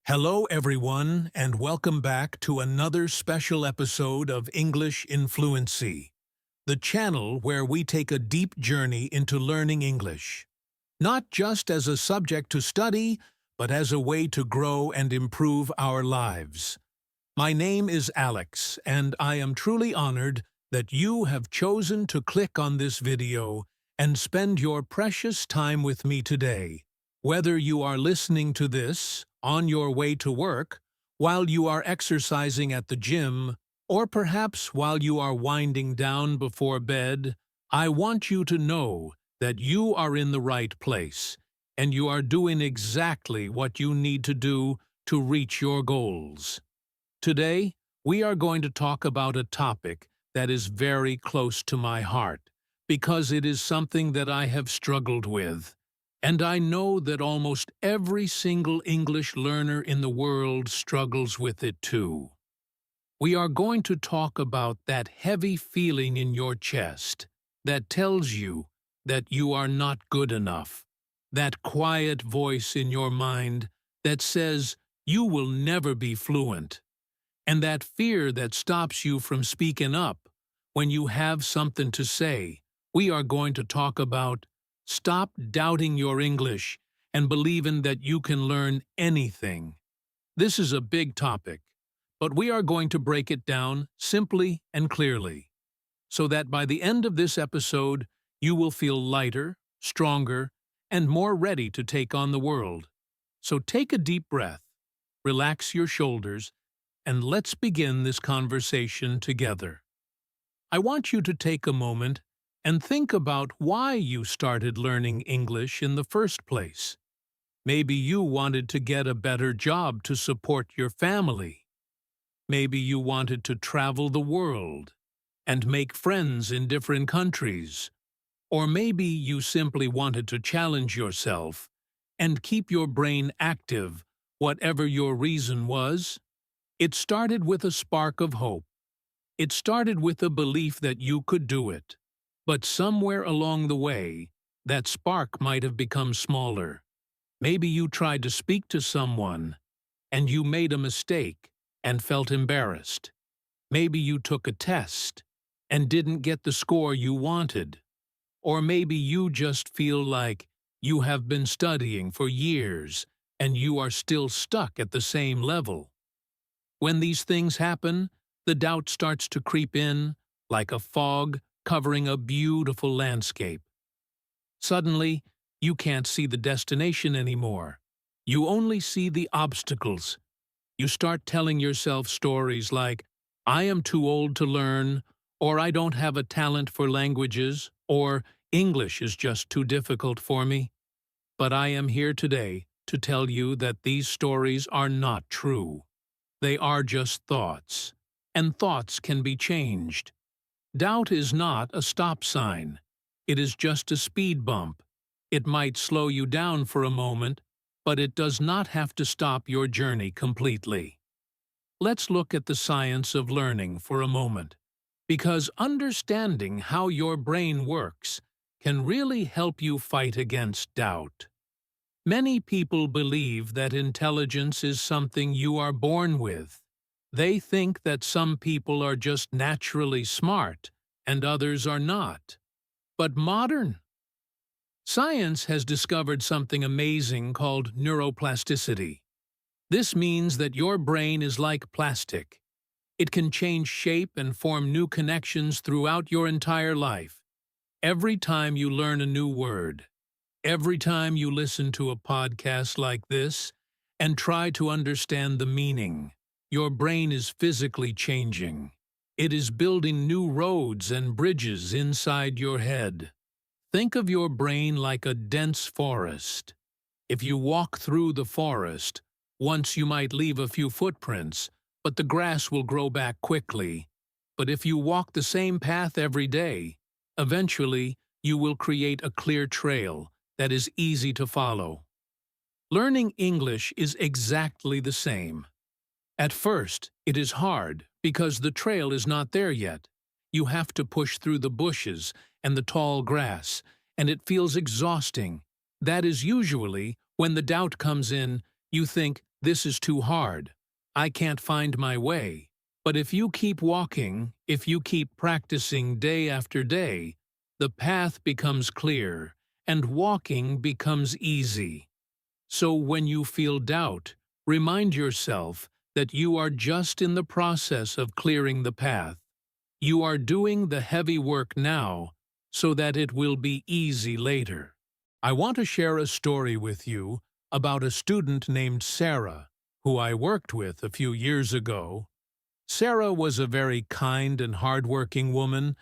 Hello, everyone, and welcome back to another special episode of English in Fluency, the channel where we take a deep journey into learning English, not just as a subject to study, but as a way to grow and improve our lives. My name is Alex, and I am truly honored that you have chosen to click on this video and spend your precious time with me today. Whether you are listening to this on your way to work, while you are exercising at the gym, or perhaps while you are winding down before bed, I want you to know that you are in the right place, and you are doing exactly what you need to do to reach your goals. Today, we are going to talk about a topic that is very close to my heart, because it is something that I have struggled with. And I know that almost every single English learner in the world struggles with it too. We are going to talk about that heavy feeling in your chest that tells you that you are not good enough, that quiet voice in your mind that says you will never be fluent, and that fear that stops you from speaking up when you have something to say. We are going to talk about stop doubting your English and believing that you can learn anything. This is a big topic, but we are going to break it down simply and clearly, so that by the end of this episode, you will feel lighter, stronger, and more ready to take on the world. So take a deep breath, relax your shoulders, and let's begin this conversation together. I want you to take a moment and think about why you started learning English in the first place. Maybe you wanted to get a better job to support your family. Maybe you wanted to travel the world and make friends in different countries. Or maybe you simply wanted to challenge yourself and keep your brain active, whatever your reason was. It started with a spark of hope. It started with a belief that you could do it. But somewhere along the way, that spark might have become smaller. Maybe you tried to speak to someone, and you made a mistake and felt embarrassed. Maybe you took a test and didn't get the score you wanted. Or maybe you just feel like you have been studying for years and you are still stuck at the same level. When these things happen, the doubt starts to creep in like a fog covering a beautiful landscape. Suddenly, you can't see the destination anymore. You only see the obstacles. You start telling yourself stories like, I am too old to learn, or I don't have a talent for languages, or English is just too difficult for me. But I am here today to tell you that these stories are not true. They are just thoughts, and thoughts can be changed. Doubt is not a stop sign. It is just a speed bump. It might slow you down for a moment, but it does not have to stop your journey completely. Let's look at the science of learning for a moment, because understanding how your brain works can really help you fight against doubt. Many people believe that intelligence is something you are born with. They think that some people are just naturally smart and others are not. But modern science has discovered something amazing called neuroplasticity. This means that your brain is like plastic. It can change shape and form new connections throughout your entire life. Every time you learn a new word, every time you listen to a podcast like this and try to understand the meaning, your brain is physically changing. It is building new roads and bridges inside your head. Think of your brain like a dense forest. If you walk through the forest, once you might leave a few footprints, but the grass will grow back quickly. But if you walk the same path every day, eventually you will create a clear trail that is easy to follow. Learning English is exactly the same. At first, it is hard because the trail is not there yet. You have to push through the bushes and the tall grass, and it feels exhausting. That is usually when the doubt comes in. You think, This is too hard. I can't find my way. But if you keep walking, if you keep practicing day after day, the path becomes clear, and walking becomes easy. So when you feel doubt, remind yourself that you are just in the process of clearing the path. You are doing the heavy work now so that it will be easy later. I want to share a story with you about a student named Sarah, who I worked with a few years ago. Sarah was a very kind and hardworking woman,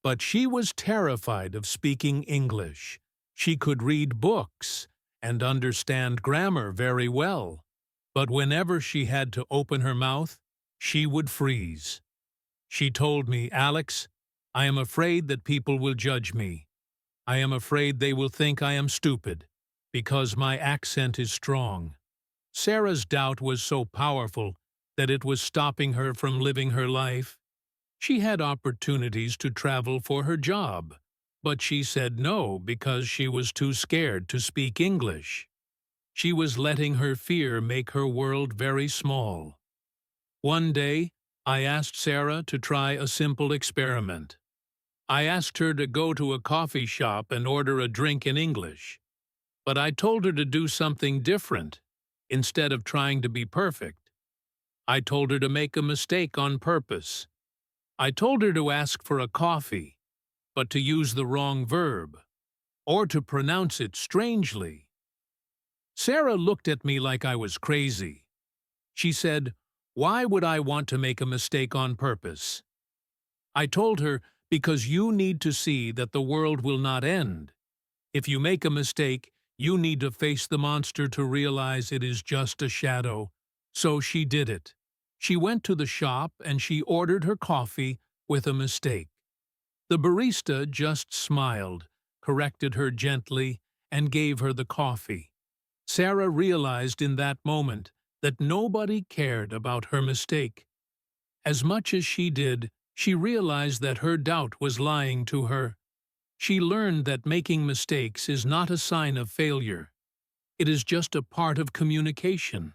but she was terrified of speaking English. She could read books and understand grammar very well, but whenever she had to open her mouth, she would freeze. She told me, "Alex, I am afraid that people will judge me. I am afraid they will think I am stupid, because my accent is strong." Sarah's doubt was so powerful that it was stopping her from living her life. She had opportunities to travel for her job, but she said no because she was too scared to speak English. She was letting her fear make her world very small. One day, I asked Sarah to try a simple experiment. I asked her to go to a coffee shop and order a drink in English. But I told her to do something different. Instead of trying to be perfect, I told her to make a mistake on purpose. I told her to ask for a coffee, but to use the wrong verb, or to pronounce it strangely. Sarah looked at me like I was crazy. She said, "Why would I want to make a mistake on purpose?" I told her, "Because you need to see that the world will not end. If you make a mistake, you need to face the monster to realize it is just a shadow." So she did it. She went to the shop and she ordered her coffee with a mistake. The barista just smiled, corrected her gently, and gave her the coffee. Sarah realized in that moment that nobody cared about her mistake. As much as she did, she realized that her doubt was lying to her. She learned that making mistakes is not a sign of failure. It is just a part of communication.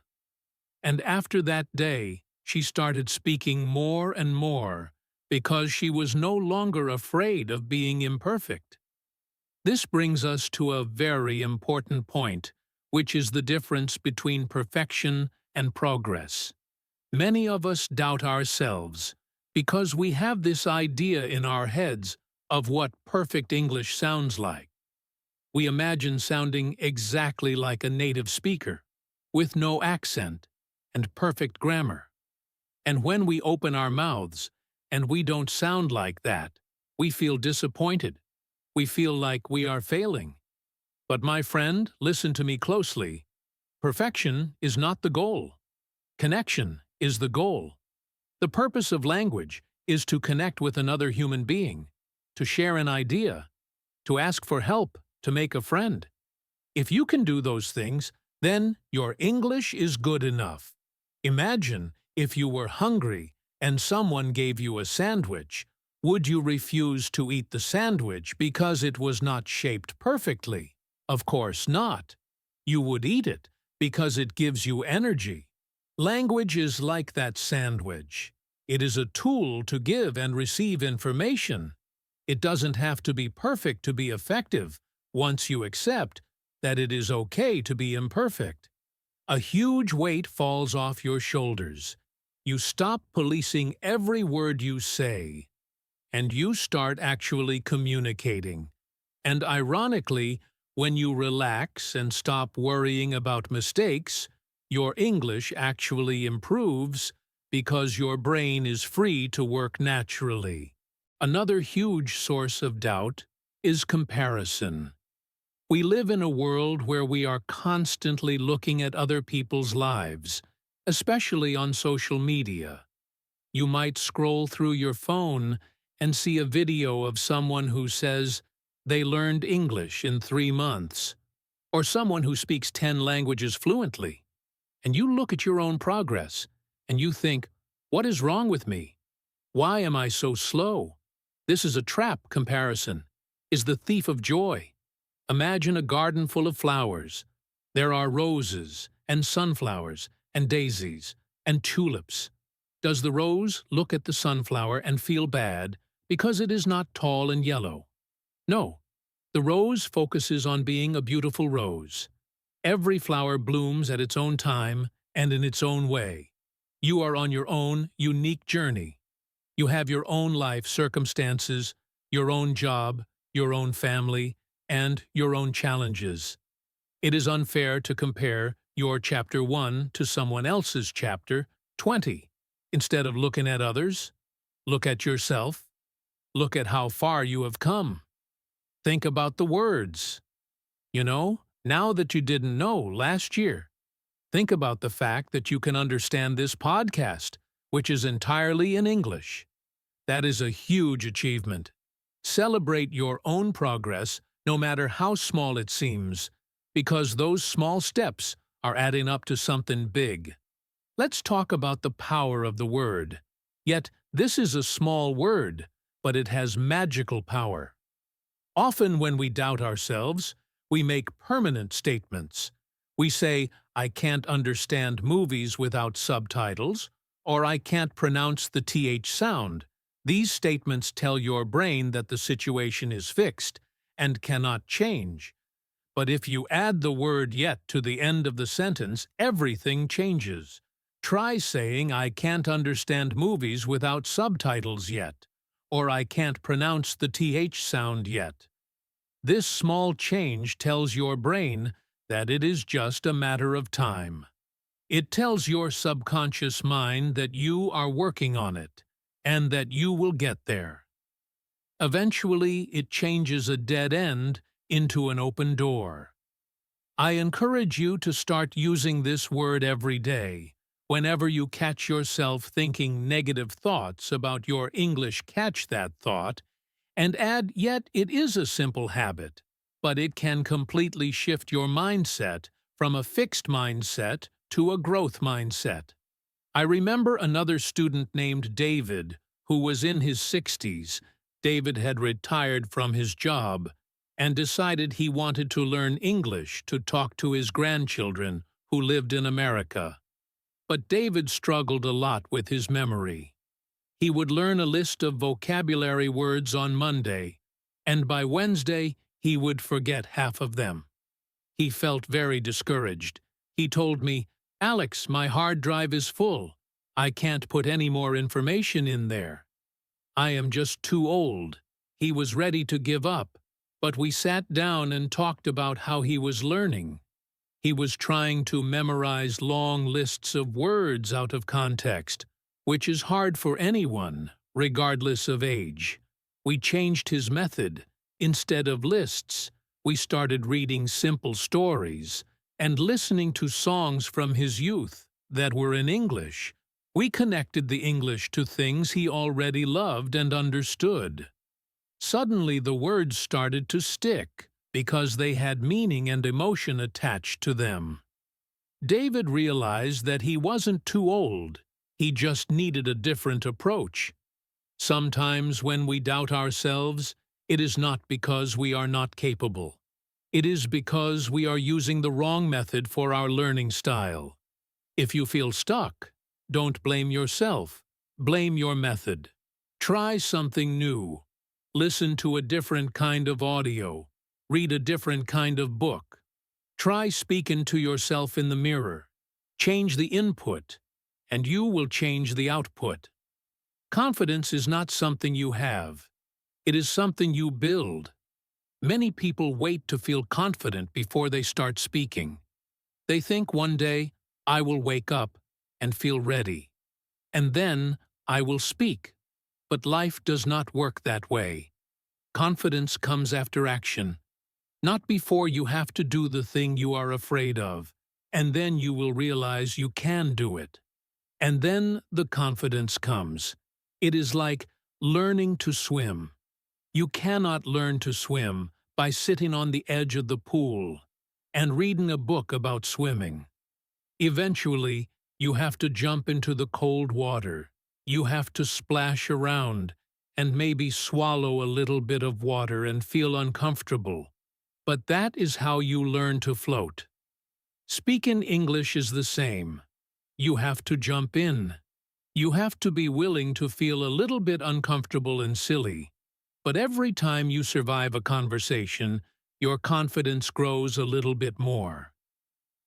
And after that day, she started speaking more and more because she was no longer afraid of being imperfect. This brings us to a very important point, which is the difference between perfection and progress. Many of us doubt ourselves because we have this idea in our heads of what perfect English sounds like. We imagine sounding exactly like a native speaker, with no accent and perfect grammar. And when we open our mouths and we don't sound like that, we feel disappointed. We feel like we are failing. But my friend, listen to me closely. Perfection is not the goal. Connection is the goal. The purpose of language is to connect with another human being, to share an idea, to ask for help, to make a friend. If you can do those things, then your English is good enough. Imagine if you were hungry and someone gave you a sandwich. Would you refuse to eat the sandwich because it was not shaped perfectly? Of course not. You would eat it because it gives you energy. Language is like that sandwich. It is a tool to give and receive information. It doesn't have to be perfect to be effective once you accept that it is okay to be imperfect. A huge weight falls off your shoulders. You stop policing every word you say, and you start actually communicating. And ironically, when you relax and stop worrying about mistakes, your English actually improves because your brain is free to work naturally. Another huge source of doubt is comparison. We live in a world where we are constantly looking at other people's lives, especially on social media. You might scroll through your phone and see a video of someone who says they learned English in 3 months, or someone who speaks 10 languages fluently. And you look at your own progress, and you think, what is wrong with me? Why am I so slow? This is a trap. Comparison is the thief of joy. Imagine a garden full of flowers. There are roses and sunflowers and daisies and tulips? Does the rose look at the sunflower and feel bad because it is not tall and yellow? No, the rose focuses on being a beautiful rose. Every flower blooms at its own time and in its own way. You are on your own unique journey. You have your own life circumstances, your own job, your own family, and your own challenges. It is unfair to compare your chapter 1 to someone else's chapter 20. Instead of looking at others, look at yourself. Look at how far you have come. Think about the words. Now that you didn't know last year, think about the fact that you can understand this podcast, which is entirely in English. That is a huge achievement. Celebrate your own progress, no matter how small it seems, because those small steps are adding up to something big. Let's talk about the power of the word. Yet, this is a small word, but it has magical power. Often when we doubt ourselves, we make permanent statements. We say, I can't understand movies without subtitles, or I can't pronounce the TH sound. These statements tell your brain that the situation is fixed and cannot change. But if you add the word yet to the end of the sentence, everything changes. Try saying, I can't understand movies without subtitles yet, or I can't pronounce the TH sound yet. This small change tells your brain that it is just a matter of time. It tells your subconscious mind that you are working on it, and that you will get there. Eventually, it changes a dead end into an open door. I encourage you to start using this word every day. Whenever you catch yourself thinking negative thoughts about your English, catch that thought, and add, yet it is a simple habit, but it can completely shift your mindset from a fixed mindset to a growth mindset. I remember another student named David, who was in his 60s. David had retired from his job and decided he wanted to learn English to talk to his grandchildren who lived in America. But David struggled a lot with his memory. He would learn a list of vocabulary words on Monday, and by Wednesday he would forget half of them. He felt very discouraged. He told me, Alex, my hard drive is full. I can't put any more information in there. I am just too old. He was ready to give up, but we sat down and talked about how he was learning. He was trying to memorize long lists of words out of context, which is hard for anyone, regardless of age. We changed his method. Instead of lists, we started reading simple stories and listening to songs from his youth that were in English. We connected the English to things he already loved and understood. Suddenly the words started to stick, because they had meaning and emotion attached to them. David realized that he wasn't too old, he just needed a different approach. Sometimes when we doubt ourselves, it is not because we are not capable. It is because we are using the wrong method for our learning style. If you feel stuck, don't blame yourself, blame your method. Try something new. Listen to a different kind of audio. Read a different kind of book. Try speaking to yourself in the mirror. Change the input, and you will change the output. Confidence is not something you have. It is something you build. Many people wait to feel confident before they start speaking. They think one day, I will wake up and feel ready, and then I will speak. But life does not work that way. Confidence comes after action. Not before you have to do the thing you are afraid of, and then you will realize you can do it. And then the confidence comes. It is like learning to swim. You cannot learn to swim by sitting on the edge of the pool and reading a book about swimming. Eventually, you have to jump into the cold water. You have to splash around and maybe swallow a little bit of water and feel uncomfortable. But that is how you learn to float. Speaking English is the same. you have to jump in. You have to be willing to feel a little bit uncomfortable and silly. But every time you survive a conversation, your confidence grows a little bit more.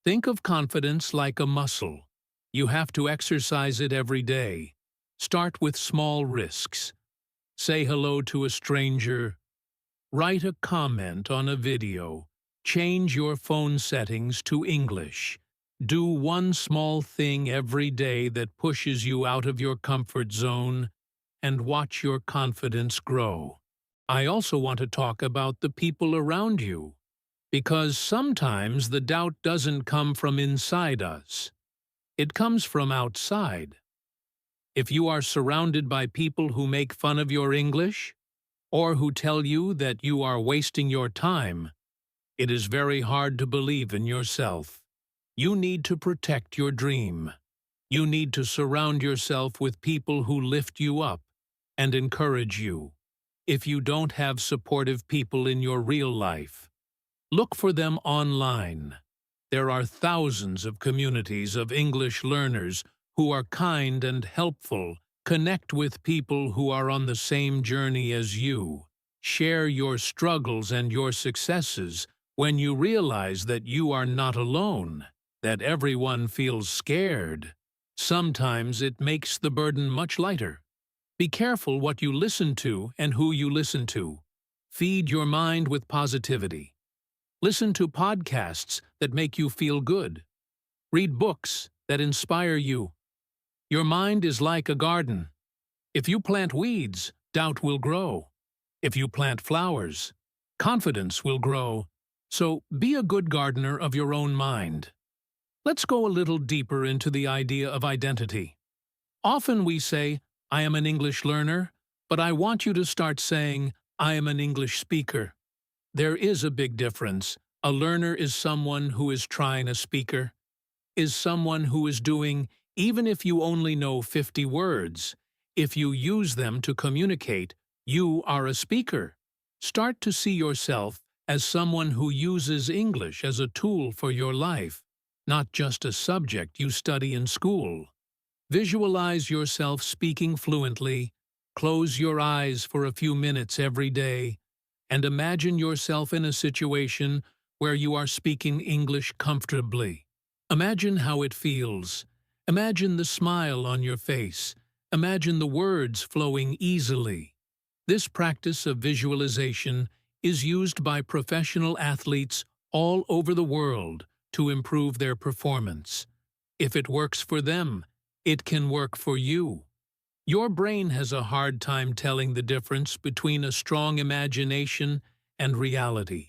Think of confidence like a muscle. You have to exercise it every day. Start with small risks. Say hello to a stranger. Write a comment on a video. Change your phone settings to English. Do one small thing every day that pushes you out of your comfort zone, and watch your confidence grow. I also want to talk about the people around you, because sometimes the doubt doesn't come from inside us. It comes from outside. If you are surrounded by people who make fun of your English, or who tell you that you are wasting your time, it is very hard to believe in yourself. You need to protect your dream. You need to surround yourself with people who lift you up and encourage you. If you don't have supportive people in your real life, look for them online. There are thousands of communities of English learners who are kind and helpful. Connect with people who are on the same journey as you. Share your struggles and your successes when you realize that you are not alone, that everyone feels scared. Sometimes it makes the burden much lighter. Be careful what you listen to and who you listen to. Feed your mind with positivity. Listen to podcasts that make you feel good. Read books that inspire you. Your mind is like a garden. If you plant weeds, doubt will grow. If you plant flowers, confidence will grow. So be a good gardener of your own mind. Let's go a little deeper into the idea of identity. Often we say, I am an English learner, but I want you to start saying, I am an English speaker. There is a big difference. A learner is someone who is trying a speaker, is someone who is doing, even if you only know 50 words. If you use them to communicate, you are a speaker. Start to see yourself as someone who uses English as a tool for your life, not just a subject you study in school. Visualize yourself speaking fluently, close your eyes for a few minutes every day, and imagine yourself in a situation where you are speaking English comfortably. Imagine how it feels. Imagine the smile on your face. Imagine the words flowing easily. This practice of visualization is used by professional athletes all over the world to improve their performance. If it works for them, it can work for you. Your brain has a hard time telling the difference between a strong imagination and reality.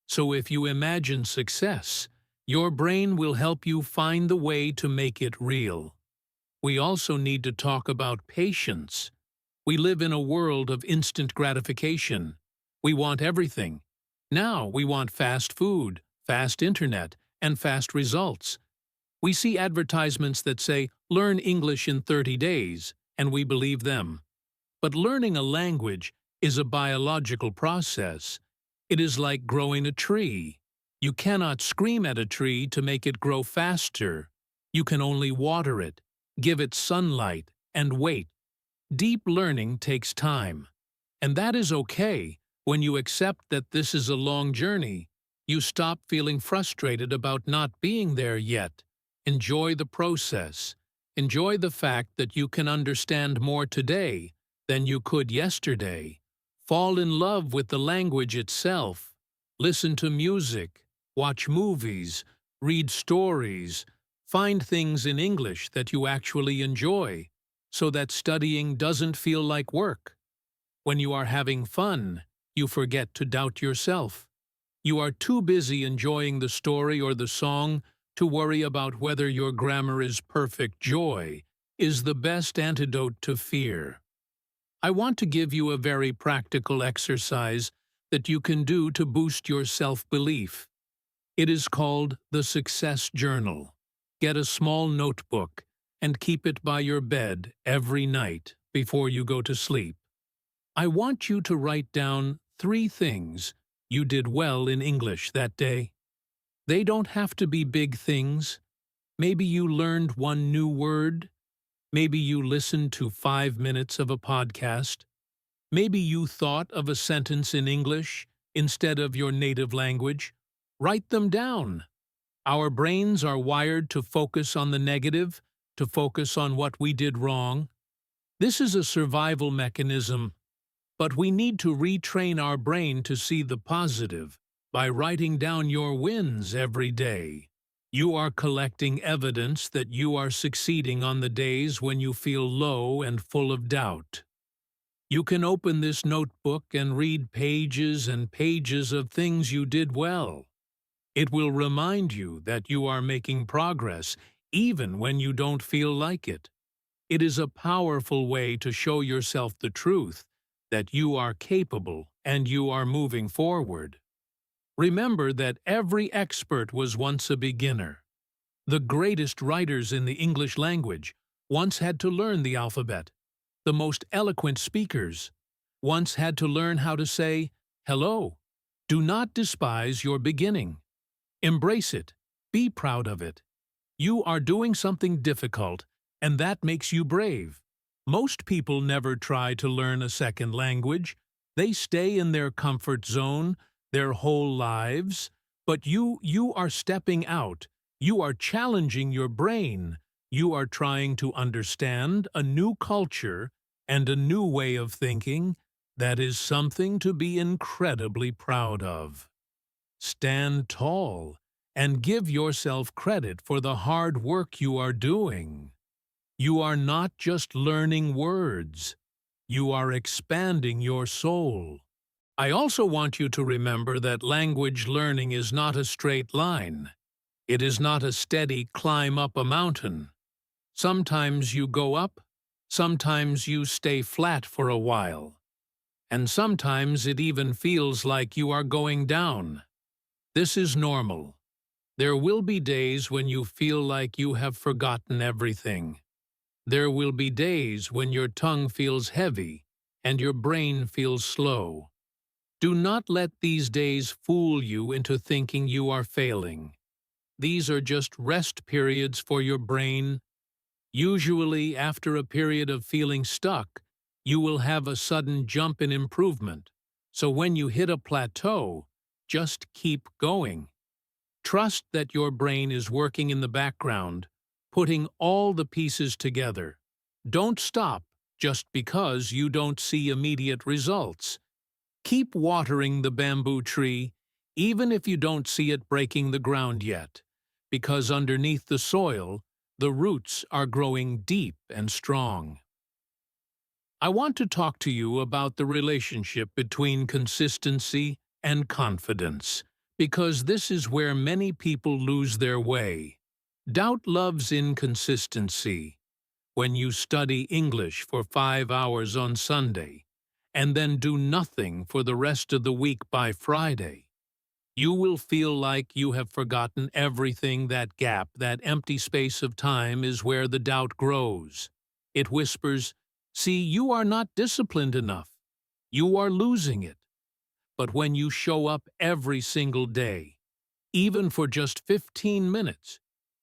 So if you imagine success, your brain will help you find the way to make it real. We also need to talk about patience. We live in a world of instant gratification. We want everything. Now we want fast food, fast internet, and fast results. We see advertisements that say, learn English in 30 days, and we believe them. But learning a language is a biological process. It is like growing a tree. You cannot scream at a tree to make it grow faster. You can only water it, give it sunlight, and wait. Deep learning takes time. And that is okay. When you accept that this is a long journey, you stop feeling frustrated about not being there yet. Enjoy the process. Enjoy the fact that you can understand more today than you could yesterday. Fall in love with the language itself. Listen to music, watch movies, read stories. Find things in English that you actually enjoy, so that studying doesn't feel like work. When you are having fun, you forget to doubt yourself. You are too busy enjoying the story or the song to worry about whether your grammar is perfect. Joy is the best antidote to fear. I want to give you a very practical exercise that you can do to boost your self-belief. It is called the Success Journal. Get a small notebook and keep it by your bed every night before you go to sleep. I want you to write down 3 things you did well in English that day. They don't have to be big things. Maybe you learned one new word. Maybe you listened to 5 minutes of a podcast. Maybe you thought of a sentence in English instead of your native language. Write them down. Our brains are wired to focus on the negative, to focus on what we did wrong. This is a survival mechanism, but we need to retrain our brain to see the positive by writing down your wins every day. You are collecting evidence that you are succeeding on the days when you feel low and full of doubt. You can open this notebook and read pages and pages of things you did well. It will remind you that you are making progress even when you don't feel like it. It is a powerful way to show yourself the truth that you are capable and you are moving forward. Remember that every expert was once a beginner. The greatest writers in the English language once had to learn the alphabet. The most eloquent speakers once had to learn how to say hello. Do not despise your beginning. Embrace it. Be proud of it. You are doing something difficult, and that makes you brave. Most people never try to learn a second language. They stay in their comfort zone their whole lives. But you are stepping out. You are challenging your brain. You are trying to understand a new culture and a new way of thinking. That is something to be incredibly proud of. Stand tall and give yourself credit for the hard work you are doing. You are not just learning words. You are expanding your soul. I also want you to remember that language learning is not a straight line. It is not a steady climb up a mountain. Sometimes you go up, sometimes you stay flat for a while, and sometimes it even feels like you are going down. This is normal. There will be days when you feel like you have forgotten everything. There will be days when your tongue feels heavy and your brain feels slow. Do not let these days fool you into thinking you are failing. These are just rest periods for your brain. Usually, after a period of feeling stuck, you will have a sudden jump in improvement. So when you hit a plateau, just keep going. Trust that your brain is working in the background, putting all the pieces together. Don't stop just because you don't see immediate results. Keep watering the bamboo tree, even if you don't see it breaking the ground yet, because underneath the soil, the roots are growing deep and strong. I want to talk to you about the relationship between consistency and confidence, because this is where many people lose their way. Doubt loves inconsistency. When you study English for 5 hours on Sunday, and then do nothing for the rest of the week by Friday, you will feel like you have forgotten everything. That gap, that empty space of time is where the doubt grows. It whispers, "See, you are not disciplined enough. You are losing it." But when you show up every single day, even for just 15 minutes,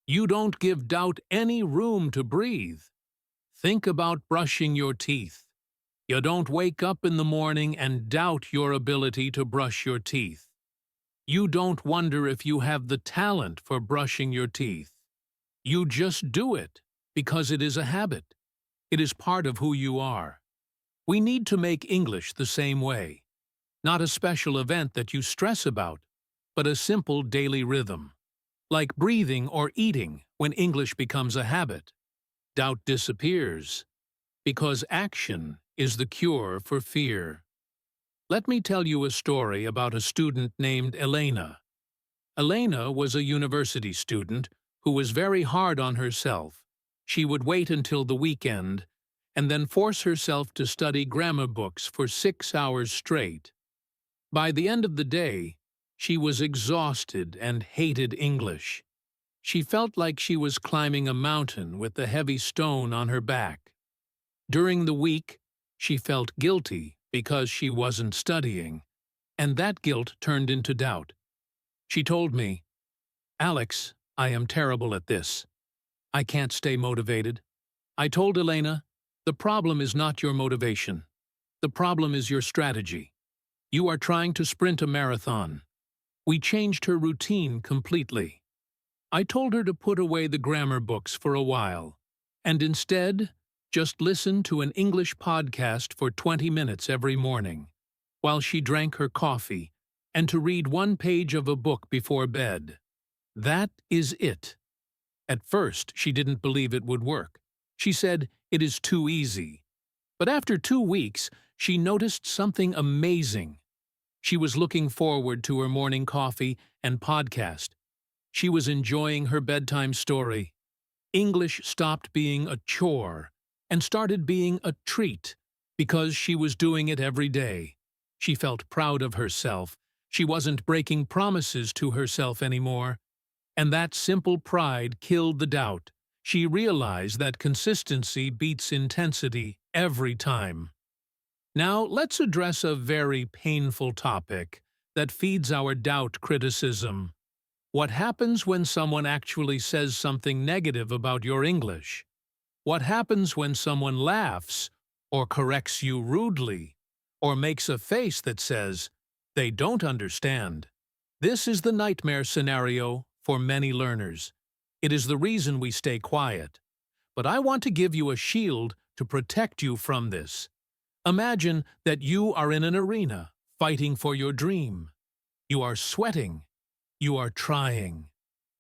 you don't give doubt any room to breathe. Think about brushing your teeth. You don't wake up in the morning and doubt your ability to brush your teeth. You don't wonder if you have the talent for brushing your teeth. You just do it because it is a habit. It is part of who you are. We need to make English the same way. Not a special event that you stress about, but a simple daily rhythm. Like breathing or eating, when English becomes a habit, doubt disappears, because action is the cure for fear. Let me tell you a story about a student named Elena. Elena was a university student who was very hard on herself. She would wait until the weekend and then force herself to study grammar books for 6 hours straight. By the end of the day, she was exhausted and hated English. She felt like she was climbing a mountain with a heavy stone on her back. During the week, she felt guilty because she wasn't studying, and that guilt turned into doubt. She told me, "Alex, I am terrible at this. I can't stay motivated. I told Elena, the problem is not your motivation. The problem is your strategy. You are trying to sprint a marathon. We changed her routine completely. I told her to put away the grammar books for a while, and instead, just listen to an English podcast for 20 minutes every morning, while she drank her coffee, and to read one page of a book before bed. That is it. At first, she didn't believe it would work. She said, it is too easy. But after 2 weeks, she noticed something amazing. She was looking forward to her morning coffee and podcast. She was enjoying her bedtime story. English stopped being a chore and started being a treat because she was doing it every day. She felt proud of herself. She wasn't breaking promises to herself anymore. And that simple pride killed the doubt. She realized that consistency beats intensity every time. Now, let's address a very painful topic that feeds our doubt criticism. What happens when someone actually says something negative about your English? What happens when someone laughs, or corrects you rudely, or makes a face that says, they don't understand? This is the nightmare scenario for many learners. It is the reason we stay quiet. But I want to give you a shield to protect you from this. Imagine that you are in an arena, fighting for your dream. You are sweating. You are trying.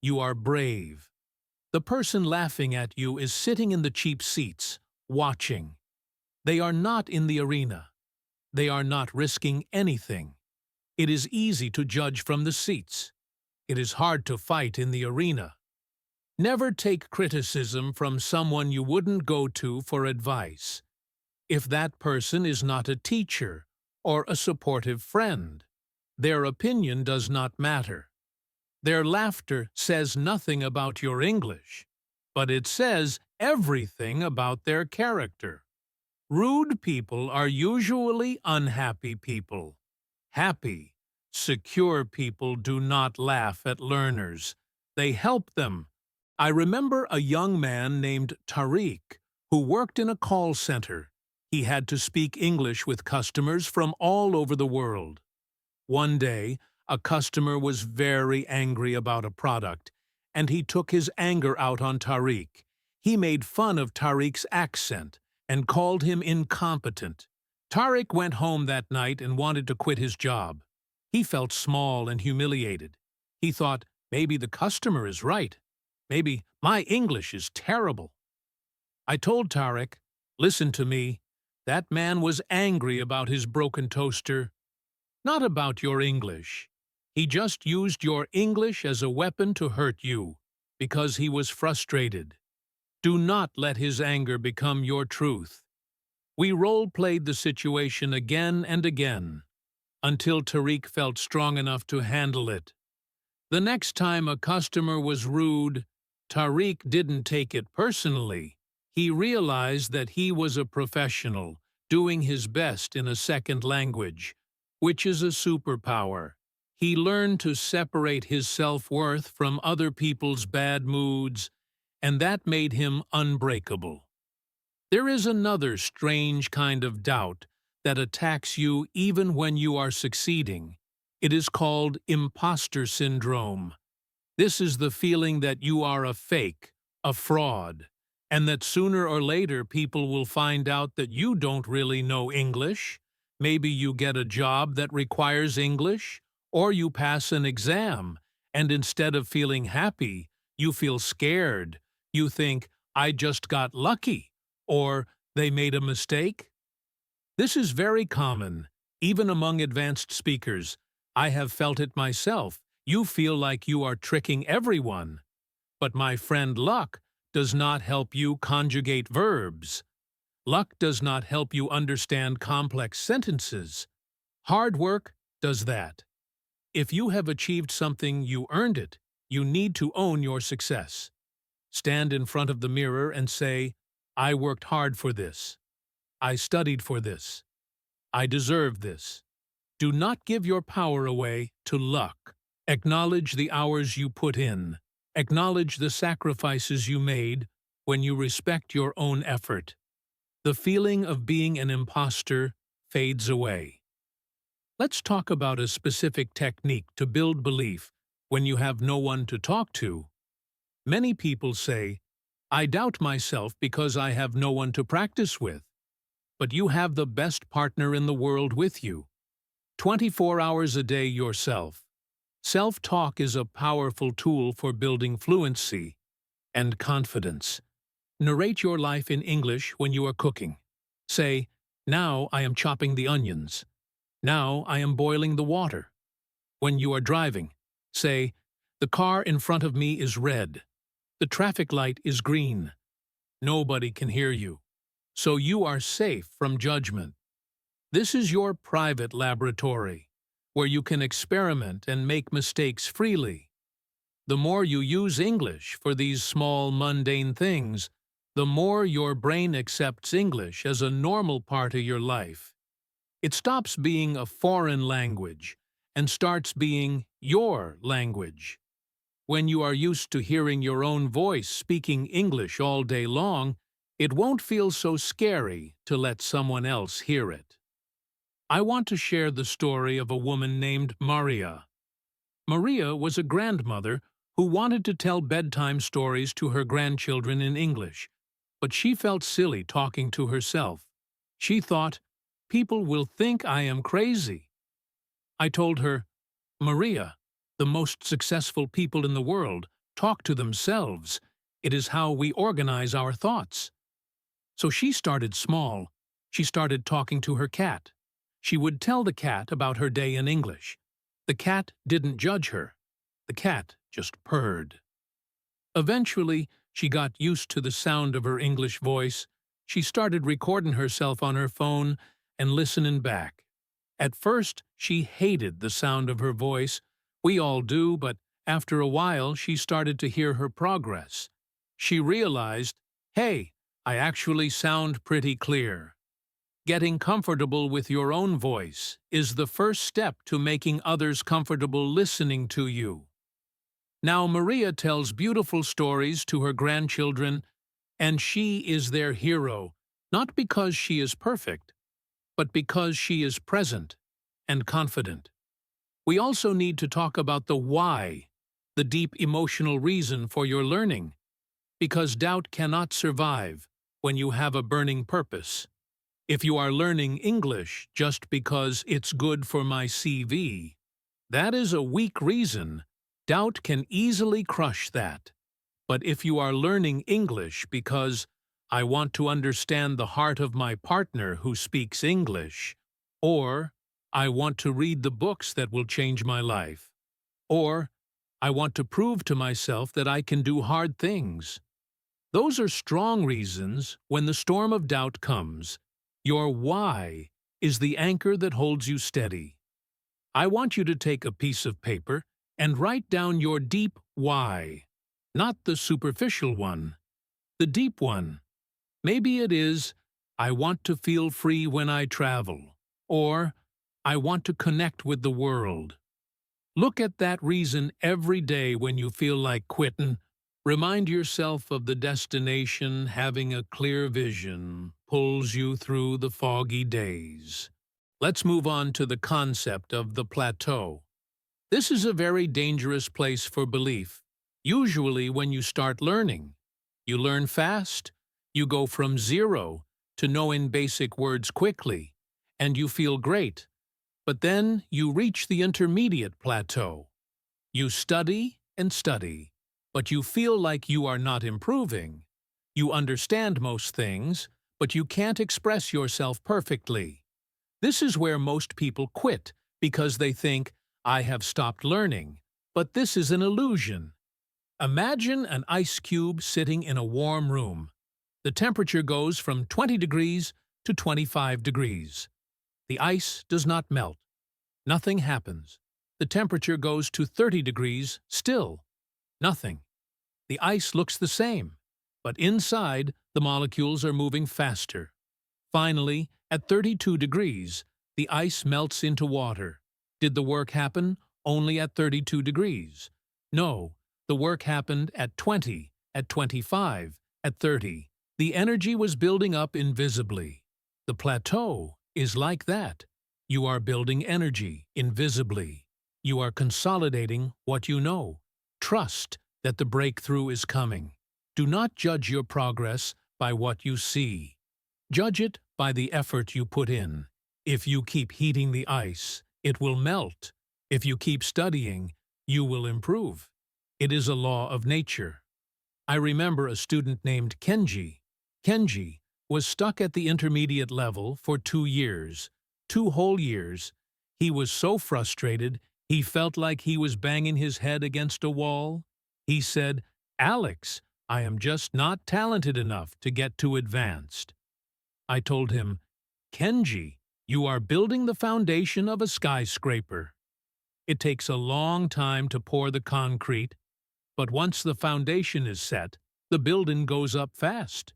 You are brave. The person laughing at you is sitting in the cheap seats, watching. They are not in the arena. They are not risking anything. It is easy to judge from the seats. It is hard to fight in the arena. Never take criticism from someone you wouldn't go to for advice. If that person is not a teacher or a supportive friend, their opinion does not matter. Their laughter says nothing about your English, but it says everything about their character. Rude people are usually unhappy people. Happy, secure people do not laugh at learners. They help them. I remember a young man named Tariq who worked in a call center. He had to speak English with customers from all over the world. One day, a customer was very angry about a product, and he took his anger out on Tariq. He made fun of Tariq's accent and called him incompetent. Tariq went home that night and wanted to quit his job. He felt small and humiliated. He thought, maybe the customer is right. Maybe my English is terrible. I told Tariq, listen to me. That man was angry about his broken toaster, not about your English. He just used your English as a weapon to hurt you, because he was frustrated. Do not let his anger become your truth. We role-played the situation again and again, until Tariq felt strong enough to handle it. The next time a customer was rude, Tariq didn't take it personally. He realized that he was a professional, doing his best in a second language, which is a superpower. He learned to separate his self-worth from other people's bad moods, and that made him unbreakable. There is another strange kind of doubt that attacks you even when you are succeeding. It is called imposter syndrome. This is the feeling that you are a fake, a fraud, and that sooner or later people will find out that you don't really know English. Maybe you get a job that requires English, or you pass an exam, and instead of feeling happy, you feel scared. You think, I just got lucky, or they made a mistake. This is very common, even among advanced speakers. I have felt it myself. You feel like you are tricking everyone. But my friend luck does not help you conjugate verbs. Luck does not help you understand complex sentences. Hard work does that. If you have achieved something, you earned it. You need to own your success. Stand in front of the mirror and say, I worked hard for this. I studied for this. I deserve this. Do not give your power away to luck. Acknowledge the hours you put in. Acknowledge the sacrifices you made when you respect your own effort. The feeling of being an imposter fades away. Let's talk about a specific technique to build belief when you have no one to talk to. Many people say, "I doubt myself because I have no one to practice with." But you have the best partner in the world with you. 24 hours a day yourself. Self-talk is a powerful tool for building fluency and confidence. Narrate your life in English when you are cooking. Say, "Now I am chopping the onions. Now I am boiling the water." When you are driving, say, "The car in front of me is red. The traffic light is green." Nobody can hear you, so you are safe from judgment. This is your private laboratory, where you can experiment and make mistakes freely. The more you use English for these small, mundane things, the more your brain accepts English as a normal part of your life. It stops being a foreign language and starts being your language. When you are used to hearing your own voice speaking English all day long, it won't feel so scary to let someone else hear it. I want to share the story of a woman named Maria. Maria was a grandmother who wanted to tell bedtime stories to her grandchildren in English, but she felt silly talking to herself. She thought, "People will think I am crazy." I told her, "Maria, the most successful people in the world talk to themselves. It is how we organize our thoughts." So she started small. She started talking to her cat. She would tell the cat about her day in English. The cat didn't judge her. The cat just purred. Eventually, she got used to the sound of her English voice. She started recording herself on her phone and listening back. At first, she hated the sound of her voice. We all do, but after a while, she started to hear her progress. She realized, "Hey, I actually sound pretty clear." Getting comfortable with your own voice is the first step to making others comfortable listening to you. Now Maria tells beautiful stories to her grandchildren, and she is their hero, not because she is perfect, but because she is present and confident. We also need to talk about the why, the deep emotional reason for your learning, because doubt cannot survive when you have a burning purpose. If you are learning English just because it's good for my CV, that is a weak reason. Doubt can easily crush that. But if you are learning English because I want to understand the heart of my partner who speaks English, or I want to read the books that will change my life, or I want to prove to myself that I can do hard things, those are strong reasons when the storm of doubt comes. Your why is the anchor that holds you steady. I want you to take a piece of paper and write down your deep why, not the superficial one, the deep one. Maybe it is, I want to feel free when I travel, or I want to connect with the world. Look at that reason every day when you feel like quitting. Remind yourself of the destination. Having a clear vision pulls you through the foggy days. Let's move on to the concept of the plateau. This is a very dangerous place for belief. Usually when you start learning, you learn fast, you go from zero to knowing basic words quickly, and you feel great. But then you reach the intermediate plateau. You study and study, but you feel like you are not improving. You understand most things, but you can't express yourself perfectly. This is where most people quit because they think, I have stopped learning. But this is an illusion. Imagine an ice cube sitting in a warm room. The temperature goes from 20 degrees to 25 degrees. The ice does not melt. Nothing happens. The temperature goes to 30 degrees, still nothing. The ice looks the same, but inside, the molecules are moving faster. Finally, at 32 degrees, the ice melts into water. Did the work happen only at 32 degrees? No, The work happened at 20, at 25, at 30. The energy was building up invisibly. The plateau is like that. You are building energy invisibly. You are consolidating what you know. Trust that the breakthrough is coming. Do not judge your progress by what you see. Judge it by the effort you put in. If you keep heating the ice, it will melt. If you keep studying, you will improve. It is a law of nature. I remember a student named Kenji. Kenji was stuck at the intermediate level for 2 years. 2 whole years. He was so frustrated, he felt like he was banging his head against a wall. He said, "Alex, I am just not talented enough to get to advanced." I told him, "Kenji, you are building the foundation of a skyscraper. It takes a long time to pour the concrete, but once the foundation is set, the building goes up fast."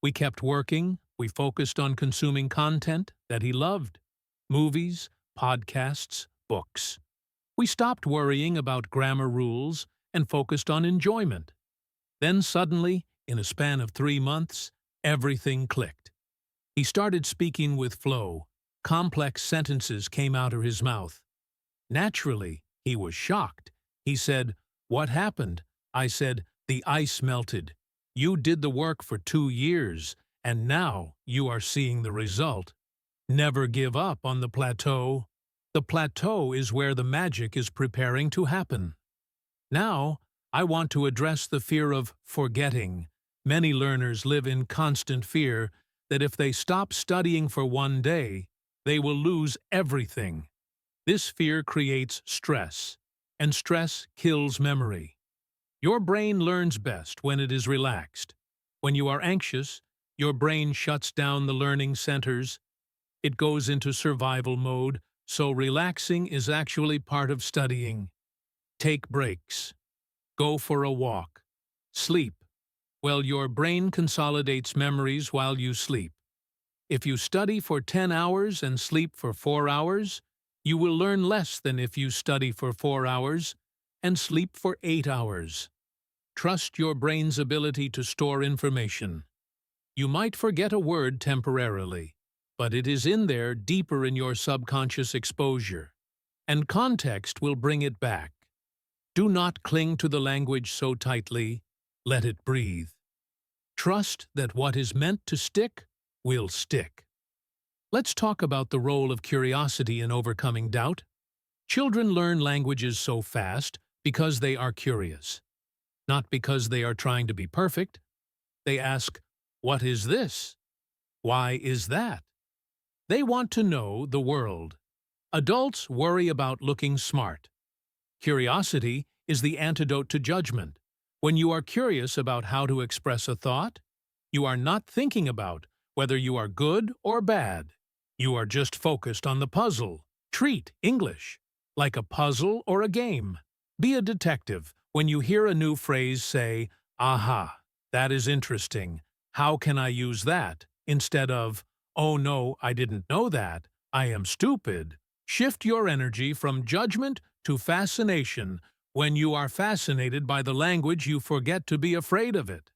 We kept working. We focused on consuming content that he loved. Movies, podcasts, books. We stopped worrying about grammar rules and focused on enjoyment. Then suddenly, in a span of 3 months, everything clicked. He started speaking with flow. Complex sentences came out of his mouth. Naturally, he was shocked. He said, "What happened?" I said, "The ice melted. You did the work for 2 years, and now you are seeing the result. Never give up on the plateau. The plateau is where the magic is preparing to happen." Now, I want to address the fear of forgetting. Many learners live in constant fear that if they stop studying for 1 day, they will lose everything. This fear creates stress, and stress kills memory. Your brain learns best when it is relaxed. When you are anxious, your brain shuts down the learning centers. It goes into survival mode, so relaxing is actually part of studying. Take breaks. Go for a walk. Sleep. Well, your brain consolidates memories while you sleep. If you study for 10 hours and sleep for 4 hours, you will learn less than if you study for 4 hours and sleep for 8 hours. Trust your brain's ability to store information. You might forget a word temporarily, but it is in there deeper in your subconscious exposure, and context will bring it back. Do not cling to the language so tightly. Let it breathe. Trust that what is meant to stick will stick. Let's talk about the role of curiosity in overcoming doubt. Children learn languages so fast because they are curious, not because they are trying to be perfect. They ask, "What is this? Why is that?" They want to know the world. Adults worry about looking smart. Curiosity is the antidote to judgment. When you are curious about how to express a thought, you are not thinking about whether you are good or bad. You are just focused on the puzzle. Treat English like a puzzle or a game. Be a detective. When you hear a new phrase, say, "Aha, that is interesting. How can I use that?" Instead of, "Oh no, I didn't know that. I am stupid." Shift your energy from judgment to fascination. When you are fascinated by the language, you forget to be afraid of it.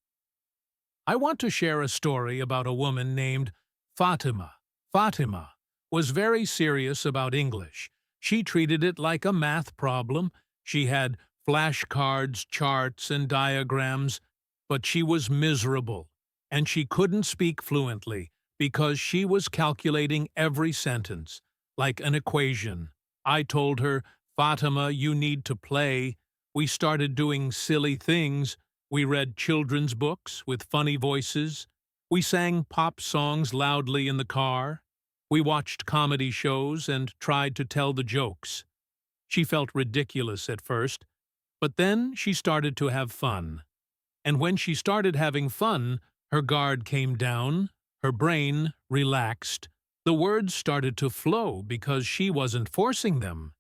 I want to share a story about a woman named Fatima. Fatima was very serious about English. She treated it like a math problem. She had flashcards, charts, and diagrams, but she was miserable, and she couldn't speak fluently because she was calculating every sentence, like an equation. I told her, "Fatima, you need to play." We started doing silly things. We read children's books with funny voices. We sang pop songs loudly in the car. We watched comedy shows and tried to tell the jokes. She felt ridiculous at first, but then she started to have fun. And when she started having fun, her guard came down, her brain relaxed. The words started to flow because she wasn't forcing them.